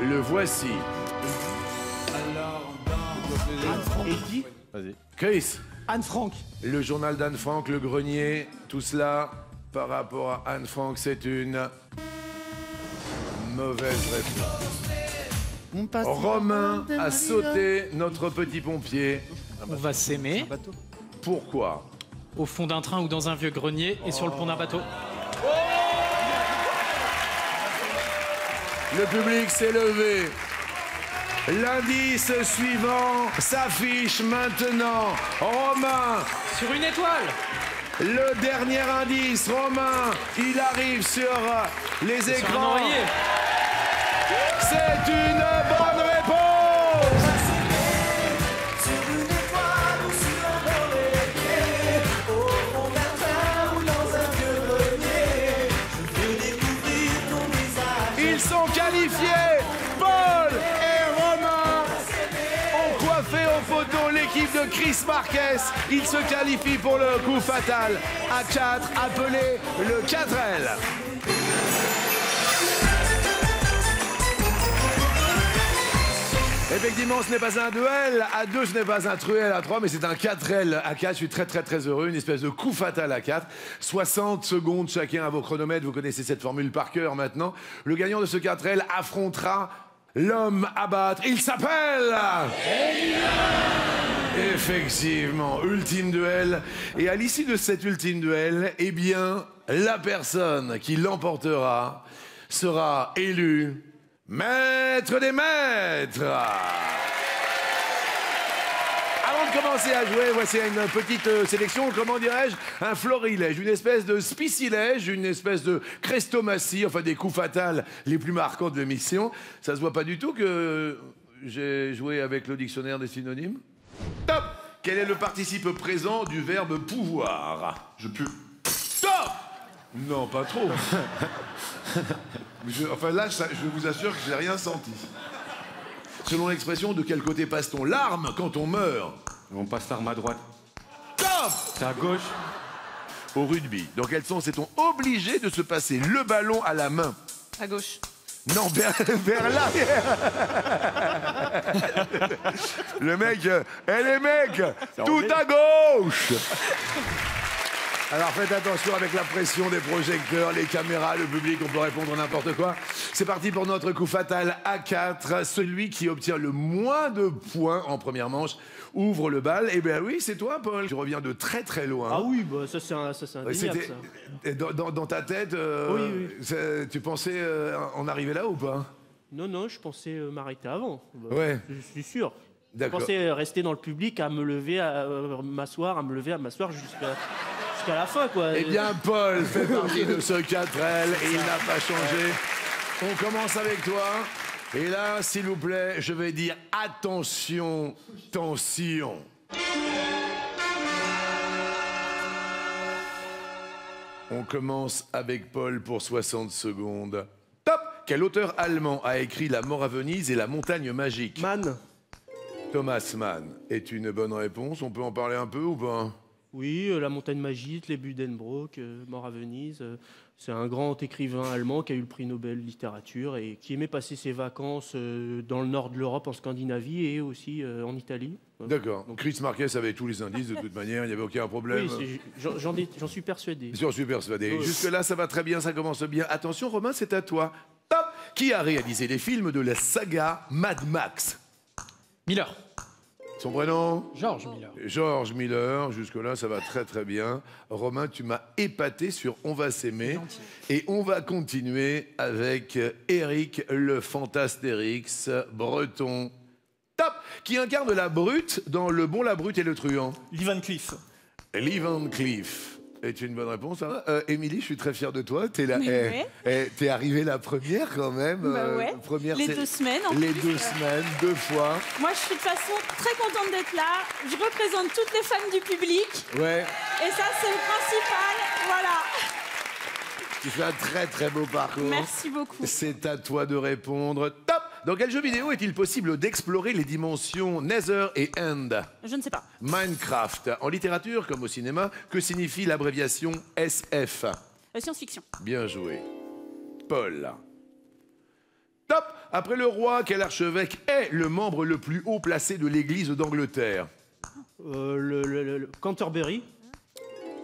le voici. Vas-y. Chris. Anne Frank. Le journal d'Anne Frank, le grenier, tout cela par rapport à Anne Frank, c'est une mauvaise réponse. Romain a sauté notre petit pompier. On va s'aimer. Pourquoi? Au fond d'un train ou dans un vieux grenier et sur le pont d'un bateau. Le public s'est levé. L'indice suivant s'affiche maintenant. Romain. Sur une étoile. Le dernier indice, Romain, il arrive sur les Sur un écrans. oreiller. C'est une bonne réponse. Ils sont qualifiés. Paul et Romain ont coiffé au photo l'équipe de de Chris Marquez. Il se qualifie pour le coup fatal à 4, appelé le 4L. Effectivement, ce n'est pas un duel. À 2, ce n'est pas un truel. À 3, mais c'est un 4L. À 4, je suis très heureux. Une espèce de coup fatal à 4. 60 secondes chacun à vos chronomètres. Vous connaissez cette formule par cœur maintenant. Le gagnant de ce 4L affrontera l'homme à battre. Il s'appelle... Effectivement, ultime duel. Et à l'issue de cet ultime duel, eh bien, la personne qui l'emportera sera élue maître des maîtres. Avant de commencer à jouer, voici une petite sélection, comment dirais-je, un florilège, une espèce de spicilège, une espèce de crestomatie, enfin des coups fatals les plus marquants de l'émission. Ça se voit pas du tout que j'ai joué avec le dictionnaire des synonymes. Top! Quel est le participe présent du verbe pouvoir? Je pue. Top! Non, pas trop. Enfin là, je vous assure que j'ai rien senti. Selon l'expression, de quel côté passe-t-on l'arme quand on meurt? On passe l'arme à droite. Top! C'est à gauche. Au rugby, dans quel sens est-on obligé de se passer le ballon à la main? À gauche. Non, vers l'arrière. Le mec, les mecs, tout à gauche. Alors faites attention avec la pression des projecteurs, les caméras, le public, on peut répondre n'importe quoi. C'est parti pour notre coup fatal à 4. Celui qui obtient le moins de points en première manche ouvre le bal. Eh bien oui, c'est toi, Paul. Tu reviens de très loin. Ah oui, bah, ça c'est indéniable, ça. Dans ta tête, oui. Tu pensais en arriver là ou pas? Non, je pensais m'arrêter avant. Ouais. Je suis sûr. Je D'accord. pensais rester dans le public, à me lever, à m'asseoir jusqu'à la fin, quoi. Eh bien, Paul fait partie de ce 4L et il n'a pas changé. On commence avec toi. Et là, s'il vous plaît, je vais dire attention, tension. On commence avec Paul pour 60 secondes. Top! Quel auteur allemand a écrit La mort à Venise et La montagne magique? Mann. Thomas Mann est une bonne réponse. On peut en parler un peu ou pas? Oui, La montagne magique, Les Buddenbrook, Mort à Venise. C'est un grand écrivain allemand qui a eu le prix Nobel littérature et qui aimait passer ses vacances dans le nord de l'Europe, en Scandinavie et aussi en Italie. D'accord. Donc Chris Marquez avait tous les indices de toute manière, il n'y avait aucun problème. Oui, j'en suis persuadé. J'en suis persuadé. Oui. Jusque-là, ça va très bien, ça commence bien. Attention, Romain, c'est à toi. Top! Qui a réalisé les films de la saga Mad Max? Miller. Son prénom? George Miller. George Miller, jusque-là, ça va très bien. Romain, tu m'as épaté sur On va s'aimer. Et on va continuer avec Eric le Fantastérix breton. Top! Qui incarne la brute dans Le Bon, la Brute et le Truand? Lee Van Cleef. Lee Van Cleef est une bonne réponse. Hein. Émilie, je suis très fier de toi. T'es t'es arrivée la première quand même. Bah ouais. Les 2 semaines. En les plus. 2 semaines, 2 fois. Moi, je suis de toute façon très contente d'être là. Je représente toutes les femmes du public. Ouais. Et ça, c'est le principal. Voilà. Tu fais un très beau parcours. Merci beaucoup. C'est à toi de répondre. Top! Dans quel jeu vidéo est-il possible d'explorer les dimensions Nether et End? Je ne sais pas. Minecraft. En littérature comme au cinéma, que signifie l'abréviation SF? Science-fiction. Bien joué. Paul. Top! Après le roi, quel archevêque est le membre le plus haut placé de l'église d'Angleterre? Le Canterbury.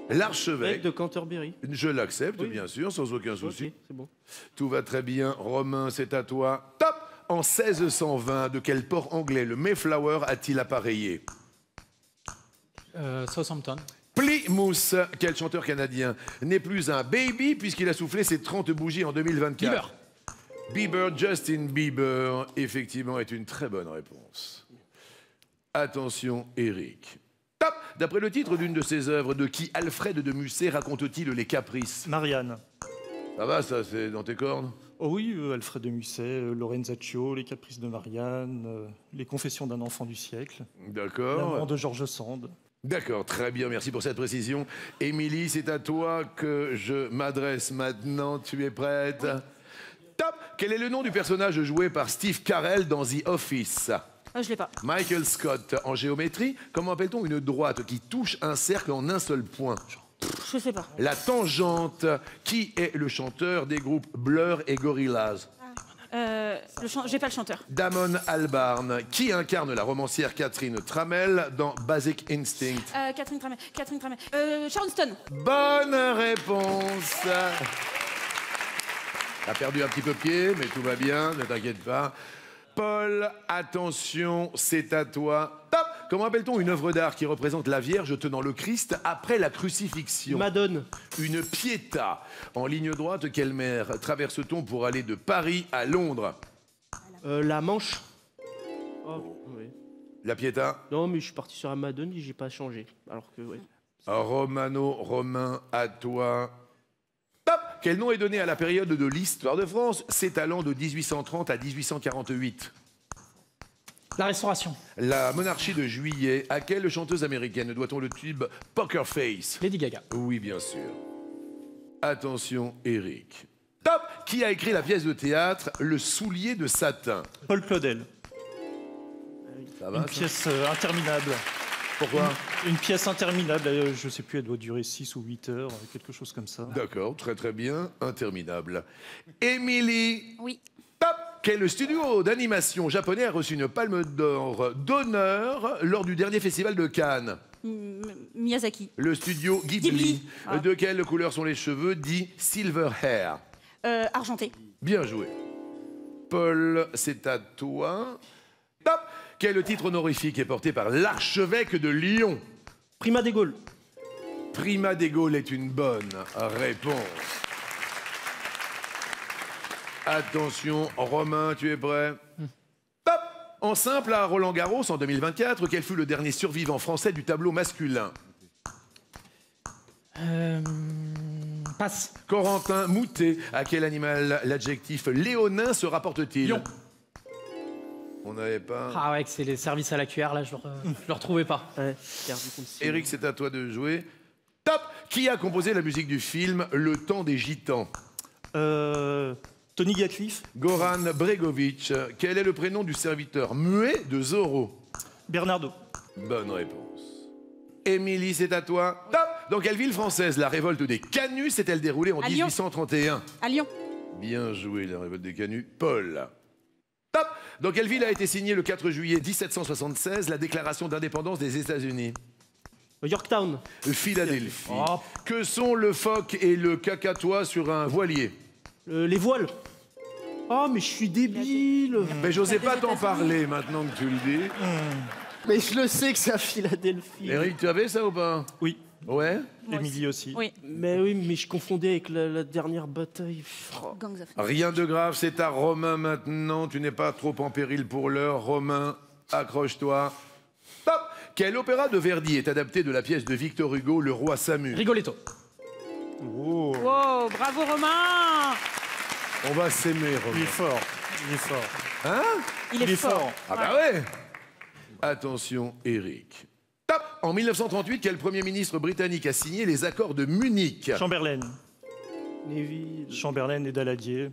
L'archevêque de Canterbury. Je l'accepte, oui. Bien sûr, sans aucun souci. Okay, c'est bon. Tout va très bien. Romain, c'est à toi. Top! En 1620, de quel port anglais le Mayflower a-t-il appareillé? Southampton. Plymouth. Quel chanteur canadien n'est plus un baby puisqu'il a soufflé ses 30 bougies en 2024? Bieber, Justin Bieber, effectivement, est une très bonne réponse. Attention, Eric. Top! D'après le titre d'une de ses œuvres, de qui Alfred de Musset raconte-t-il les caprices? Marianne. Ça va, ça, c'est dans tes cordes? Oh oui, Alfred de Musset, Lorenzaccio, Les Caprices de Marianne, Les Confessions d'un enfant du siècle. D'accord. L'amant de George Sand. D'accord, très bien, merci pour cette précision. Émilie, c'est à toi que je m'adresse maintenant. Tu es prête? Oui. Top! Quel est le nom du personnage joué par Steve Carell dans The Office? Je l'ai pas. Michael Scott, en géométrie, comment appelle-t-on une droite qui touche un cercle en un seul point? Je sais pas. La tangente. Qui est le chanteur des groupes Blur et Gorillaz? J'ai pas le chanteur. Damon Albarn, qui incarne la romancière Catherine Tramell dans Basic Instinct? Catherine Tramel. Sharon Stone. Bonne réponse. T'as perdu un petit peu pied, mais tout va bien, ne t'inquiète pas. Paul, attention, c'est à toi. Top. Comment appelle-t-on une œuvre d'art qui représente la Vierge tenant le Christ après la crucifixion? Madone. Une pietà. En ligne droite, quelle mer traverse-t-on pour aller de Paris à Londres? La Manche. Oh, oui. La pietà? Non, mais je suis parti sur la Madone et j'ai pas changé. Alors que, ouais. Romano, Romain, à toi. Top. Quel nom est donné à la période de l'histoire de France s'étalant de 1830 à 1848? La Restauration. La monarchie de Juillet. À quelle chanteuse américaine doit-on le tube Poker Face? Lady Gaga. Oui, bien sûr. Attention, Eric. Top. Qui a écrit la pièce de théâtre Le soulier de satin? Paul Claudel. Ça va, Une ça pièce interminable. Pourquoi? Une pièce interminable, je sais plus, elle doit durer 6 ou 8 heures, quelque chose comme ça. D'accord, très très bien, interminable. Émilie. Oui. Top. Quel studio d'animation japonais a reçu une palme d'or d'honneur lors du dernier festival de Cannes? Miyazaki. Le studio Ghibli. De quelle couleur sont les cheveux dits silver hair? Argenté. Bien joué. Paul, c'est à toi. Top. Quel titre honorifique est porté par l'archevêque de Lyon? Prima des Gaules. Prima des Gaules est une bonne réponse. Attention, Romain, tu es prêt? Top. En simple à Roland-Garros en 2024, quel fut le dernier survivant français du tableau masculin? Passe. Corentin Moutet. À quel animal l'adjectif léonin se rapporte-t-il? Lion. On n'avait pas... Ah ouais, que c'est les services à la cuillère, là, je le retrouvais pas. Eric, c'est à toi de jouer. Top. Qui a composé la musique du film Le Temps des Gitans? Tony Gatliff. Goran Bregovic. Quel est le prénom du serviteur muet de Zorro? Bernardo. Bonne réponse. Émilie, c'est à toi. Top. Dans quelle ville française la révolte des Canuts s'est-elle déroulée en 1831? À Lyon. Bien joué, la révolte des Canuts. Paul. Top. Dans quelle ville a été signée le 4 juillet 1776 la déclaration d'indépendance des États-Unis? Yorktown. Philadelphie. Que sont le phoque et le cacatois sur un voilier? Les voiles. Oh, mais je suis débile. Mais j'osais pas t'en parler maintenant que tu le dis. Mais je le sais que c'est à Philadelphie. Eric, tu avais ça ou pas? Oui. Ouais. Émilie aussi. Oui. Mais oui, mais je confondais avec la dernière bataille. Gangs of... Rien de grave, c'est à Romain maintenant. Tu n'es pas trop en péril pour l'heure. Romain, accroche-toi. Top. Quel opéra de Verdi est adapté de la pièce de Victor Hugo, Le Roi Samu? Rigoletto. Oh. Wow, bravo Romain. On va s'aimer, Romain. Il est fort. Il est fort. Hein? Il est fort. Ah bah ouais. Attention, Eric. Top. En 1938, quel Premier ministre britannique a signé les accords de Munich? Chamberlain. Neville. Chamberlain et Daladier,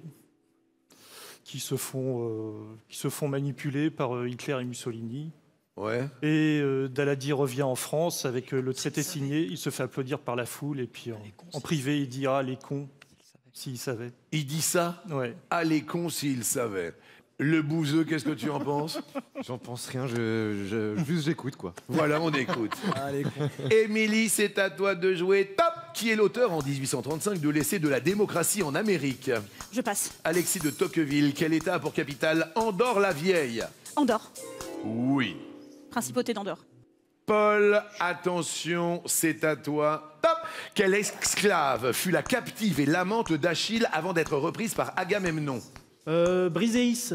qui se font manipuler par Hitler et Mussolini. Ouais. Et Daladier revient en France avec le traité signé. Il se fait applaudir par la foule et puis en privé, il dit « Ah, les cons », s'ils savaient. Il dit ça? Ouais. Ah, les cons s'ils savaient. Le bouseux, qu'est-ce que tu en penses? J'en pense rien, juste j'écoute quoi. Voilà, on écoute. Émilie, c'est à toi de jouer. Top. Qui est l'auteur en 1835 de l'essai de la démocratie en Amérique? Je passe. Alexis de Tocqueville. Quel État a pour capitale Andorre la Vieille? Andorre. Oui. Principauté d'Andorre. Paul, attention, c'est à toi. Top. Quelle esclave fut la captive et l'amante d'Achille avant d'être reprise par Agamemnon? Briséis.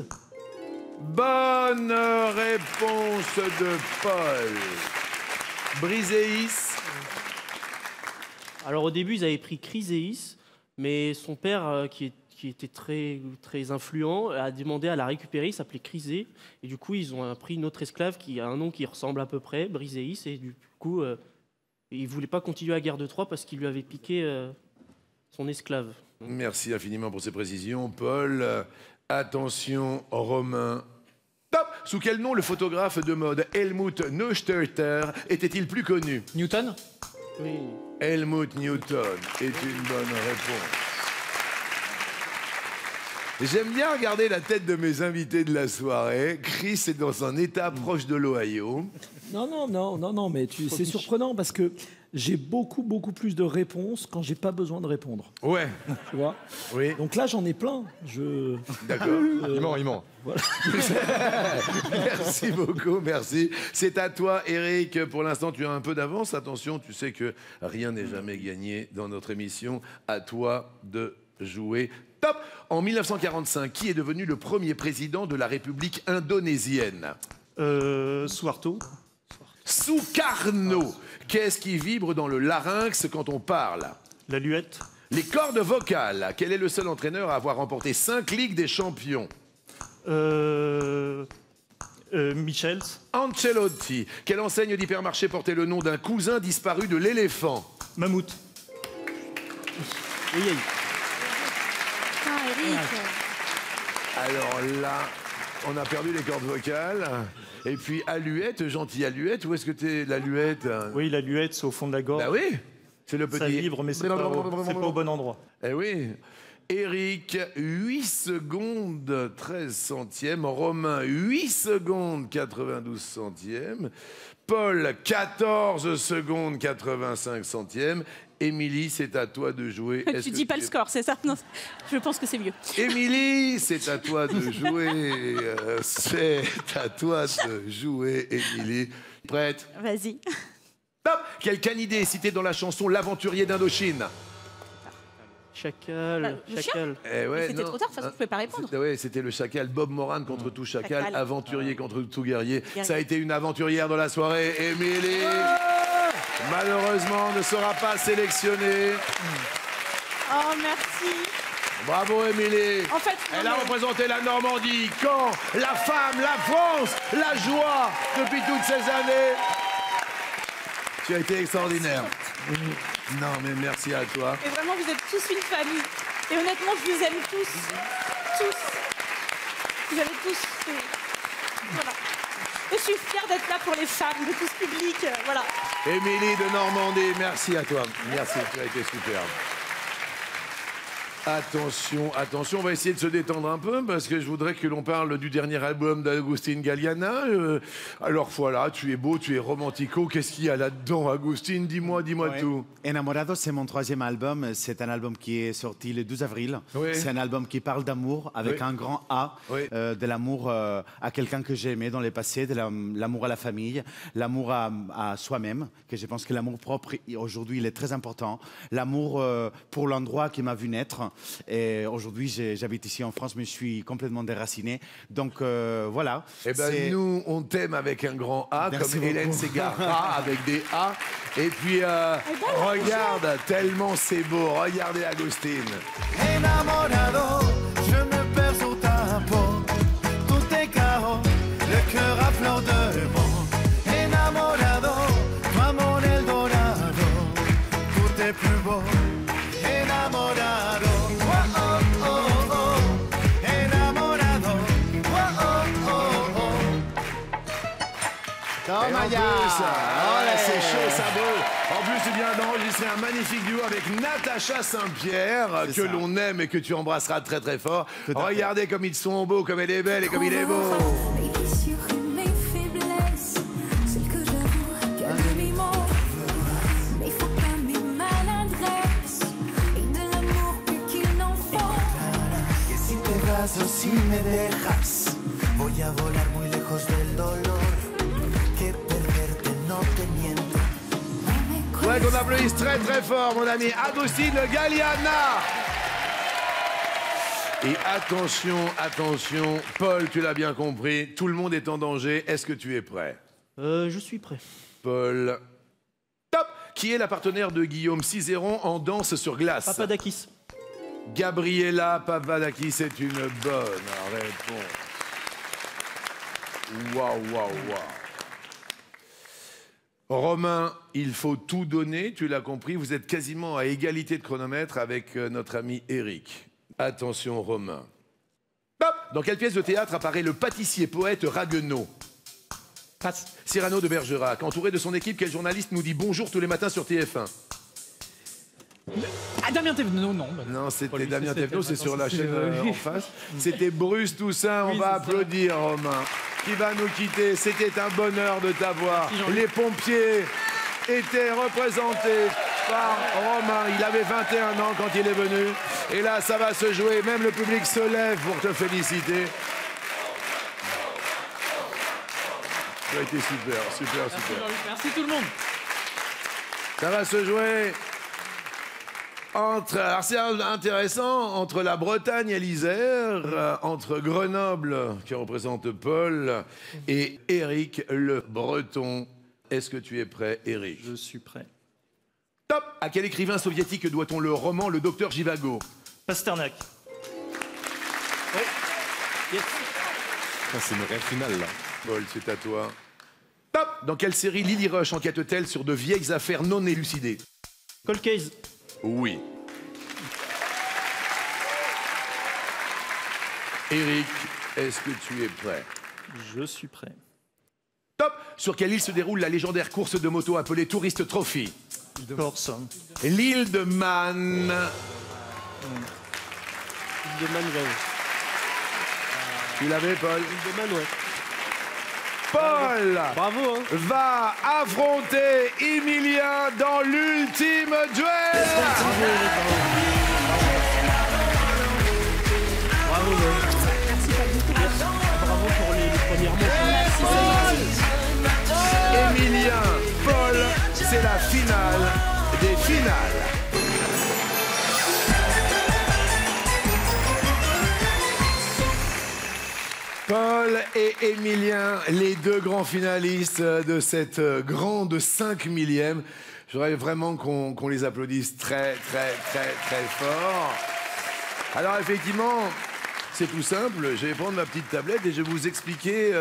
Bonne réponse de Paul. Briséis. Alors au début, ils avaient pris Chryséis, mais son père, qui était très, très influent, a demandé à la récupérer. Il s'appelait Chrysé. Et du coup, ils ont pris une autre esclave qui a un nom qui ressemble à peu près, Briséis. Et du coup, il ne voulait pas continuer la guerre de Troie parce qu'il lui avait piqué son esclave. Merci infiniment pour ces précisions, Paul. Attention, Romain. Top. Sous quel nom le photographe de mode Helmut Neustadter était-il plus connu? Newton? Oui. Helmut Newton est une bonne réponse. J'aime bien regarder la tête de mes invités de la soirée. Chris est dans un état proche de l'Ohio. Non, mais c'est surprenant parce que j'ai beaucoup plus de réponses quand j'ai pas besoin de répondre. Ouais. Tu vois? Oui. Donc là, j'en ai plein. D'accord. Il ment. Voilà. Merci beaucoup, merci. C'est à toi, Eric. Pour l'instant, tu as un peu d'avance. Attention, tu sais que rien n'est jamais gagné dans notre émission. À toi de jouer. Top. En 1945, qui est devenu le premier président de la République indonésienne? Suharto. Sukarno. Qu'est-ce qui vibre dans le larynx quand on parle? La luette. Les cordes vocales. Quel est le seul entraîneur à avoir remporté 5 Ligues des Champions? Michels. Ancelotti. Quelle enseigne d'hypermarché portait le nom d'un cousin disparu de l'éléphant? Mammouth. Ah, Eric. Alors là, on a perdu les cordes vocales. Et puis Aluette, gentil Aluette, où est-ce que t'es l'Aluette? Oui, l'Aluette, c'est au fond de la gorge. Bah oui, c'est le petit... Ça vibre, mais c'est pas au bon endroit. Eh oui. Eric, 8 secondes 13 centièmes. Romain, 8 secondes 92 centièmes. Paul, 14 secondes 85 centièmes. Émilie, c'est à toi de jouer. Tu dis pas le score, c'est ça? Non, je pense que c'est mieux. Émilie, c'est à toi de jouer. C'est à toi de jouer, Émilie. Prête? Vas-y. Top. Quel canidé est cité dans la chanson L'Aventurier d'Indochine? Chacal. Eh ouais, c'était trop tard, de toute façon, je ne pouvais pas répondre. Ouais, c'était le chacal. Bob Moran contre tout chacal, Chacal. aventurier contre tout guerrier. Ça a été une aventurière dans la soirée. Émilie, malheureusement, ne sera pas sélectionnée. Oh, merci. Bravo, Émilie. En fait, elle a représenté la Normandie, Caen, la femme, la France, la joie depuis toutes ces années. Tu as été extraordinaire. Non, mais merci à toi. Et vraiment, vous êtes tous une famille. Et honnêtement, je vous aime tous. Tous. Vous avez tous... Voilà. Et je suis fière d'être là pour les femmes, de tout ce public. Voilà. Émilie de Normandie, merci à toi. Merci, tu as été superbe. Attention, attention, on va essayer de se détendre un peu parce que je voudrais que l'on parle du dernier album d'Agustin Galliana. Alors voilà, tu es beau, tu es romantico. Qu'est-ce qu'il y a là-dedans, Agustin? Dis-moi tout. Enamorado, c'est mon 3e album. C'est un album qui est sorti le 12 avril. Oui. C'est un album qui parle d'amour avec un grand A, de l'amour à quelqu'un que j'ai aimé dans le passé, de l'amour à la famille, l'amour à soi-même, que je pense que l'amour propre, aujourd'hui, il est très important. L'amour pour l'endroit qui m'a vu naître. Et aujourd'hui, j'habite ici en France, mais je suis complètement déraciné. Donc voilà. Eh ben nous, on t'aime avec un grand A, merci comme Hélène beaucoup. Segarra avec des A. Et puis regarde, tellement c'est beau. Regardez Agustin. Enamorado, je me perds sous ta peau. Tout est chaos, le cœur à fleur de peau. Enamorado, toi mon Eldorado. Tout est plus beau. Enamorado. Et en plus, là, c'est chaud, ça beau. En plus, tu viens d'enregistrer un magnifique duo avec Natacha Saint-Pierre, que l'on aime et que tu embrasseras très très fort. Regardez comme ils sont beaux, comme elle est belle et comme il est beau. Si me dejas, voy a volar muy lejos del dolor. Que perderte no te miento. Ouais, qu'on applaudisse très très fort, mon ami Agustin Galliana. Et attention, attention, Paul, tu l'as bien compris, tout le monde est en danger. Est-ce que tu es prêt? Je suis prêt. Paul. Top. Qui est la partenaire de Guillaume Cizeron en danse sur glace? Papadakis. Gabriela Papadakis, c'est une bonne réponse. Waouh. Romain, il faut tout donner, tu l'as compris, vous êtes quasiment à égalité de chronomètre avec notre ami Eric. Attention Romain. Hop. Dans quelle pièce de théâtre apparaît le pâtissier-poète Raguenaud? Passe. Cyrano de Bergerac. Entouré de son équipe, quel journaliste nous dit bonjour tous les matins sur TF1? Ah, Damien Thévenot, non. Bah, Non, c'était lui, Damien c'était Thévenot, c'est maintenant, sur la chaîne en face. C'était Bruce Toussaint, on Oui, va c'est ça. applaudir Romain, qui va nous quitter. C'était un bonheur de t'avoir. Merci, Jean-Luc. Les pompiers étaient représentés par Romain. Il avait 21 ans quand il est venu. Et là, ça va se jouer. Même le public se lève pour te féliciter. Ça a été super, super, Merci, super. Jean-Luc. Merci tout le monde. Ça va se jouer entre, alors c'est intéressant, entre la Bretagne et l'Isère, entre Grenoble, qui représente Paul, et Éric le Breton. Est-ce que tu es prêt, Éric? Je suis prêt. Top! À quel écrivain soviétique doit-on le roman Le Docteur Jivago? Pasternak. Oui. Yes. C'est une vraie finale, là. Paul, c'est à toi. Top! Dans quelle série Lily Rush enquête-t-elle sur de vieilles affaires non élucidées? Cold Case. Oui. Éric, est-ce que tu es prêt? Je suis prêt. Top! Sur quelle île se déroule la légendaire course de moto appelée Tourist Trophy? Corse. L'île de Man. De Manuel. Tu l'avais, Paul? De Manuel. Paul Bravo, hein. va affronter Emilien dans l'ultime duel. Bravo, bravo pour les premières manches. Emilien, Paul, c'est la finale des finales. Paul et Emilien, les deux grands finalistes de cette grande 5 000e. J'aurais vraiment qu'on les applaudisse très, très, très, très fort. Alors effectivement, c'est tout simple. Je vais prendre ma petite tablette et je vais vous expliquer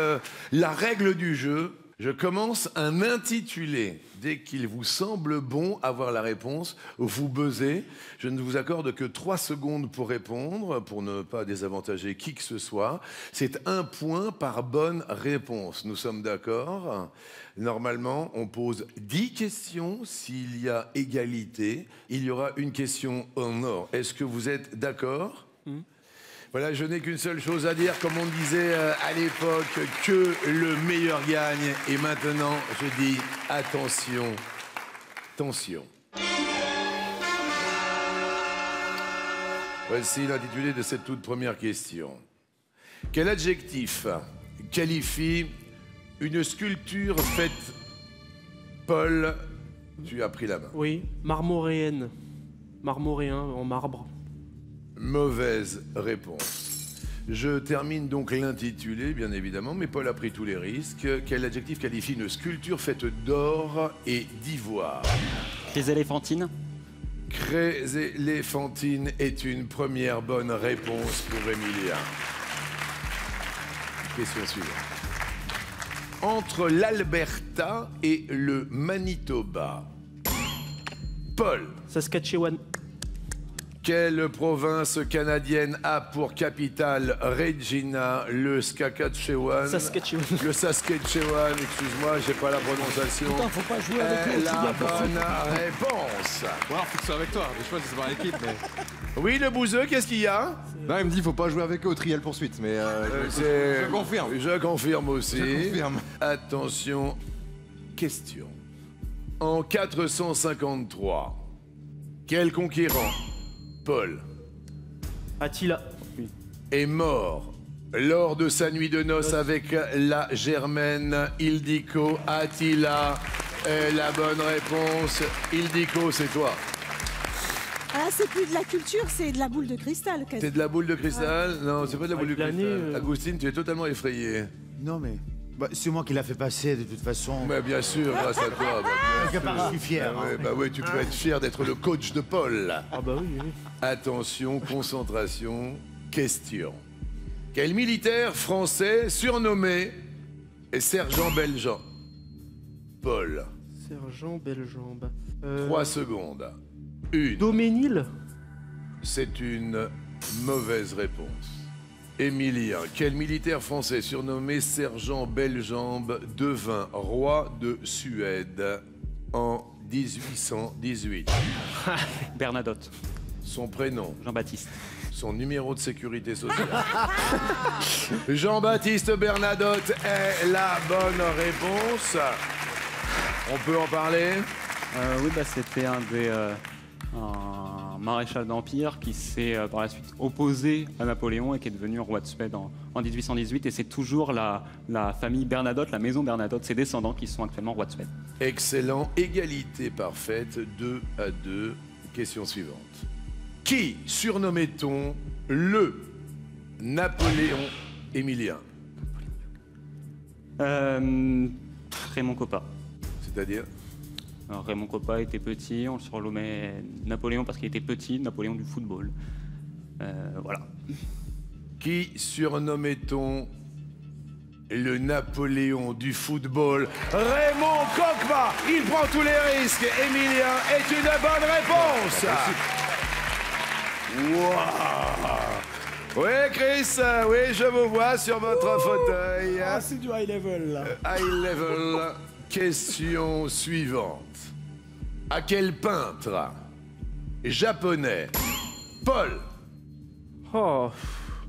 la règle du jeu. Je commence un intitulé. Dès qu'il vous semble bon avoir la réponse, vous buzzez. Je ne vous accorde que 3 secondes pour répondre, pour ne pas désavantager qui que ce soit. C'est 1 point par bonne réponse. Nous sommes d'accord? Normalement, on pose 10 questions. S'il y a égalité, il y aura une question en or. Est-ce que vous êtes d'accord? Voilà, je n'ai qu'une seule chose à dire, comme on disait à l'époque, que le meilleur gagne. Et maintenant, je dis attention, attention. Voici l'intitulé de cette toute première question. Quel adjectif qualifie une sculpture faite... Paul, tu as pris la main. Oui, marmoréenne. Marmoréen en marbre. Mauvaise réponse. Je termine donc l'intitulé, bien évidemment, mais Paul a pris tous les risques. Quel adjectif qualifie une sculpture faite d'or et d'ivoire? Chryséléphantine. Chryséléphantine est une première bonne réponse pour Emilien. Question suivante. Entre l'Alberta et le Manitoba, Paul. Saskatchewan. Quelle province canadienne a pour capitale Regina, le Saskatchewan? Saskatchewan. Le Saskatchewan, excuse-moi, j'ai pas la prononciation. Putain, faut pas jouer avec l'autre, La il y a personne. bonne réponse. Ou alors, faut que ce soit avec toi. Je sais pas si c'est par l'équipe, mais. Oui, le bouseux, qu'est-ce qu'il y a? Non, il me dit faut pas jouer avec eux au trial poursuite, mais je confirme. Je confirme aussi. Je confirme. Attention, question. En 453, quel conquérant, Paul, Attila. est mort lors de sa nuit de noces avec la Germaine Ildiko? Attila est la bonne réponse. Ildiko, c'est toi. Ah, c'est plus de la culture, c'est de la boule de cristal. quasi. C'est de la boule de cristal? Non, c'est pas de la boule de Avec l'année, cristal. Agustine, tu es totalement effrayé. Non, mais bah, c'est moi qui l'a fait passer, de toute façon. Mais bien sûr, grâce à toi. Quelque part, je suis fier. Ouais, hein. bah ouais, tu peux être fier d'être le coach de Paul. Ah bah oui, oui. Attention, concentration, question. Quel militaire français surnommé Sergent Beljean? Paul. Sergent Bellembe. 3 secondes. 1. Doménil. C'est une mauvaise réponse. Emilien, quel militaire français surnommé Sergent Bellejambe devint roi de Suède en 1818? Bernadotte. Son prénom? Jean-Baptiste. Son numéro de sécurité sociale? Jean-Baptiste Bernadotte est la bonne réponse. On peut en parler? Oui, c'était un maréchal d'Empire qui s'est par la suite opposé à Napoléon et qui est devenu roi de Suède en 1818. Et c'est toujours la famille Bernadotte, la maison Bernadotte, ses descendants qui sont actuellement rois de Suède. Excellent, égalité parfaite, 2-2. Question suivante. Qui surnommait-on le Napoléon émilien? Raymond Coppa. C'est-à-dire? Alors, Raymond Coppa était petit, on le surnommait Napoléon parce qu'il était petit, Napoléon du football. Voilà. Qui surnommait-on le Napoléon du football? Raymond Coppa. Il prend tous les risques. Émilien est une bonne réponse. Wow. Oui, Chris, oui, je vous vois sur votre fauteuil. Ah, c'est du high level, là. High level. Question suivante. À quel peintre japonais Paul?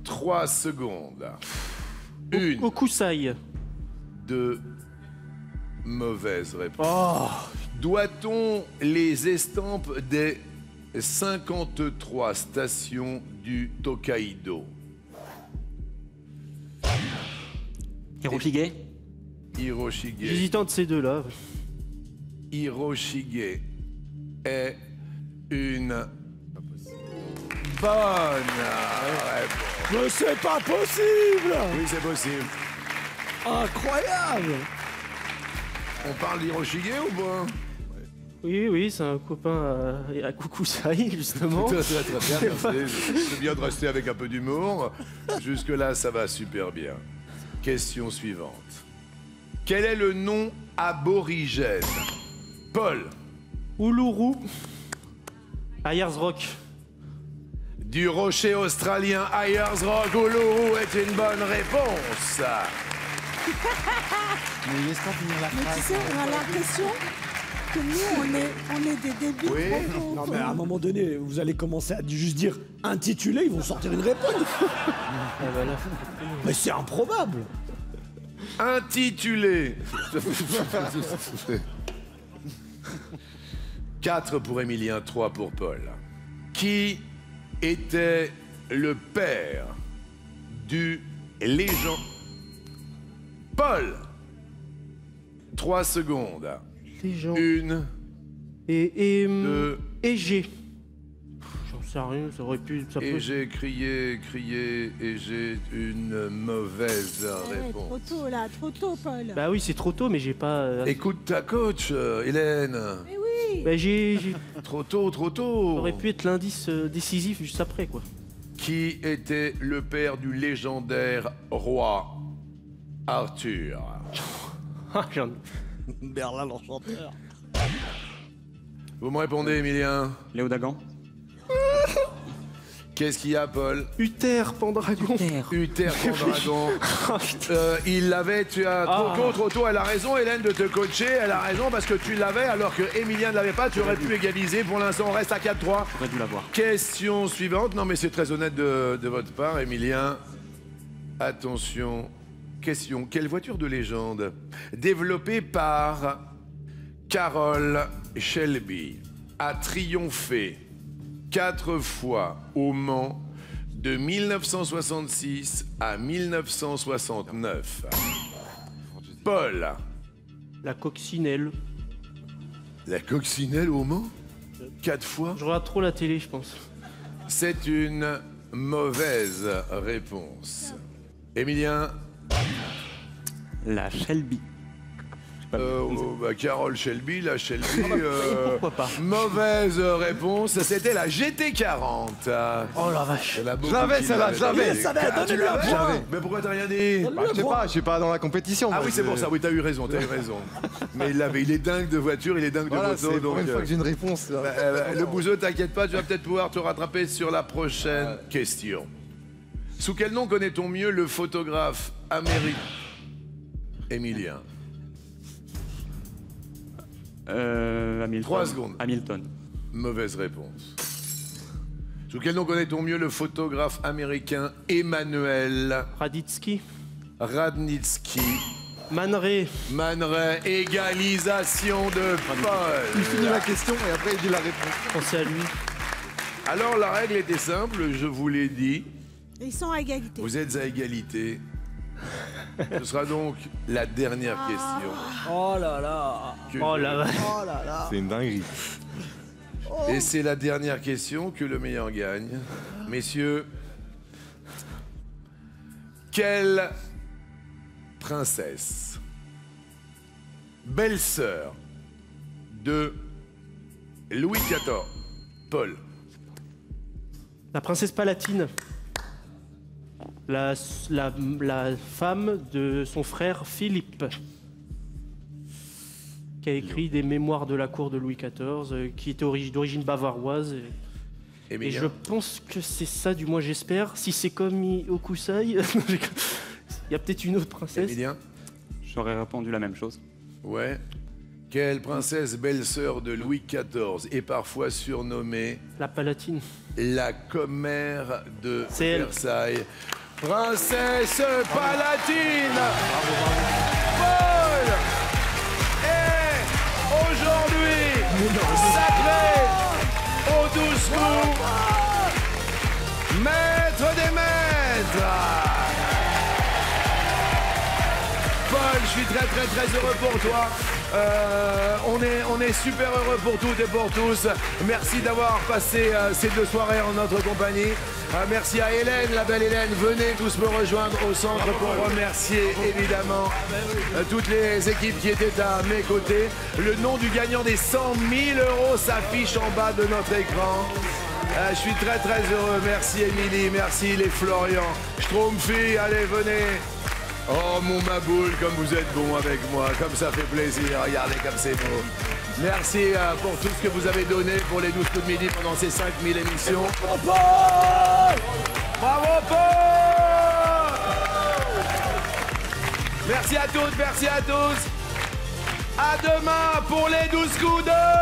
3 secondes. Une. Hokusai. 2 mauvaises réponses. Doit-on les estampes des 53 stations du Tokaido? Hiroshige. Hiroshige. J'hésite entre ces deux-là. Hiroshige est une bonne réponse. Mais c'est pas possible! Oui, c'est possible. Incroyable! On parle d'Hiroshige ou pas? Oui, c'est un copain à Hokusai, justement. Très bien, merci. C'est bien de rester avec un peu d'humour. Jusque-là, ça va super bien. Question suivante. Quel est le nom aborigène? Paul. Uluru. Ayers Rock. Du rocher australien Ayers Rock, Uluru est une bonne réponse. Mais laisse-moi finir la Mais tu phrase. sais, on a l'impression que nous, on est des débiles. Oui. profonds. Non, mais à un moment donné, vous allez commencer à juste dire intitulé, ils vont sortir une réponse. Mais c'est improbable. Intitulé. 4 pour Émilien, 3 pour Paul. Qui était le père du légende? Paul. 3 secondes. Légende. 1. Et 2. Égée. J'en sais rien, ça aurait pu. Ça Et peut... j'ai crié, et j'ai une mauvaise Ouais, réponse. trop tôt, là, trop tôt, Paul. Bah oui, c'est trop tôt, mais j'ai pas. Écoute ta coach, Hélène. Mais oui. Bah j'ai. Trop tôt, trop tôt. Ça aurait pu être l'indice décisif juste après, quoi. Qui était le père du légendaire roi Arthur? Merlin l'Enchanteur. Vous me répondez, Émilien? Léo Dagan. Qu'est-ce qu'il y a, Paul? Uther Pendragon. Uther Pendragon. Il l'avait, tu as trop tôt, elle a raison, Hélène, de te coacher, elle a raison parce que tu l'avais alors que Émilien ne l'avait pas, tu aurais pu égaliser. Pour l'instant, on reste à 4-3. J'aurais dû l'avoir. Question suivante, non mais c'est très honnête de votre part, Émilien. Attention, question, quelle voiture de légende développée par Carroll Shelby a triomphé 4 fois au Mans de 1966 à 1969. Paul. La coccinelle. La coccinelle au Mans? 4 fois? Je regarde trop la télé, je pense. C'est une mauvaise réponse. Émilien? La Shelby. Carroll Shelby, la Shelby. Pourquoi pas? Mauvaise réponse, c'était la GT40. Oh la vache. Je l'avais, celle-là, je l'avais. Tu l'avais? Mais pourquoi t'as rien dit? Bah, je sais pas, je suis pas dans la compétition. Ah moi, oui, c'est pour ça, oui, t'as eu raison. Mais il l'avait, il est dingue de voiture, il est dingue de Voilà, moto. c'est pour Donc, une fois que j'ai une réponse. le bouseux, t'inquiète pas, tu vas peut-être pouvoir te rattraper sur la prochaine question. Sous quel nom connaît-on mieux le photographe américain Emilien. Hamilton. 3 secondes. Hamilton. Mauvaise réponse. Sous quel nom connaît-on mieux le photographe américain Emmanuel Raditsky. Radnitsky. Man Ray. Man Ray, égalisation de Paul. Il finit la question et après il dit la réponse. Pensez à lui. Alors la règle était simple, je vous l'ai dit. Ils sont à égalité. Vous êtes à égalité. Ce sera donc la dernière question. Oh là là. Oh là Oh là là. C'est une dinguerie. Et c'est la dernière question que le meilleur gagne. Messieurs, quelle princesse, belle-sœur de Louis XIV, Paul, La princesse Palatine. La femme de son frère Philippe, qui a écrit des mémoires de la cour de Louis XIV, qui était d'origine bavaroise. Et je pense que c'est ça, du moins j'espère. Si c'est comme Hokusai, il y a peut-être une autre princesse. Emilien? J'aurais répondu la même chose. Ouais. Quelle princesse belle-sœur de Louis XIV est parfois surnommée La Palatine. la commère de C'est elle. Versailles. Princesse Palatine. Paul est aujourd'hui sacré au 12 coups, maître des maîtres. Paul, je suis très heureux pour toi. On est super heureux pour toutes et pour tous. Merci d'avoir passé ces 2 soirées en notre compagnie. Merci à Hélène, la belle Hélène. Venez tous me rejoindre au centre pour remercier évidemment toutes les équipes qui étaient à mes côtés. Le nom du gagnant des 100 000 € s'affiche en bas de notre écran. Je suis très heureux. Merci Émilie, merci les Florian. Schtroumpfi, allez venez. Oh mon Maboule, comme vous êtes bon avec moi, comme ça fait plaisir, regardez comme c'est beau. Merci pour tout ce que vous avez donné pour les 12 coups de midi pendant ces 5000 émissions. Bravo Paul! Merci à toutes, merci à tous. À demain pour les 12 coups de...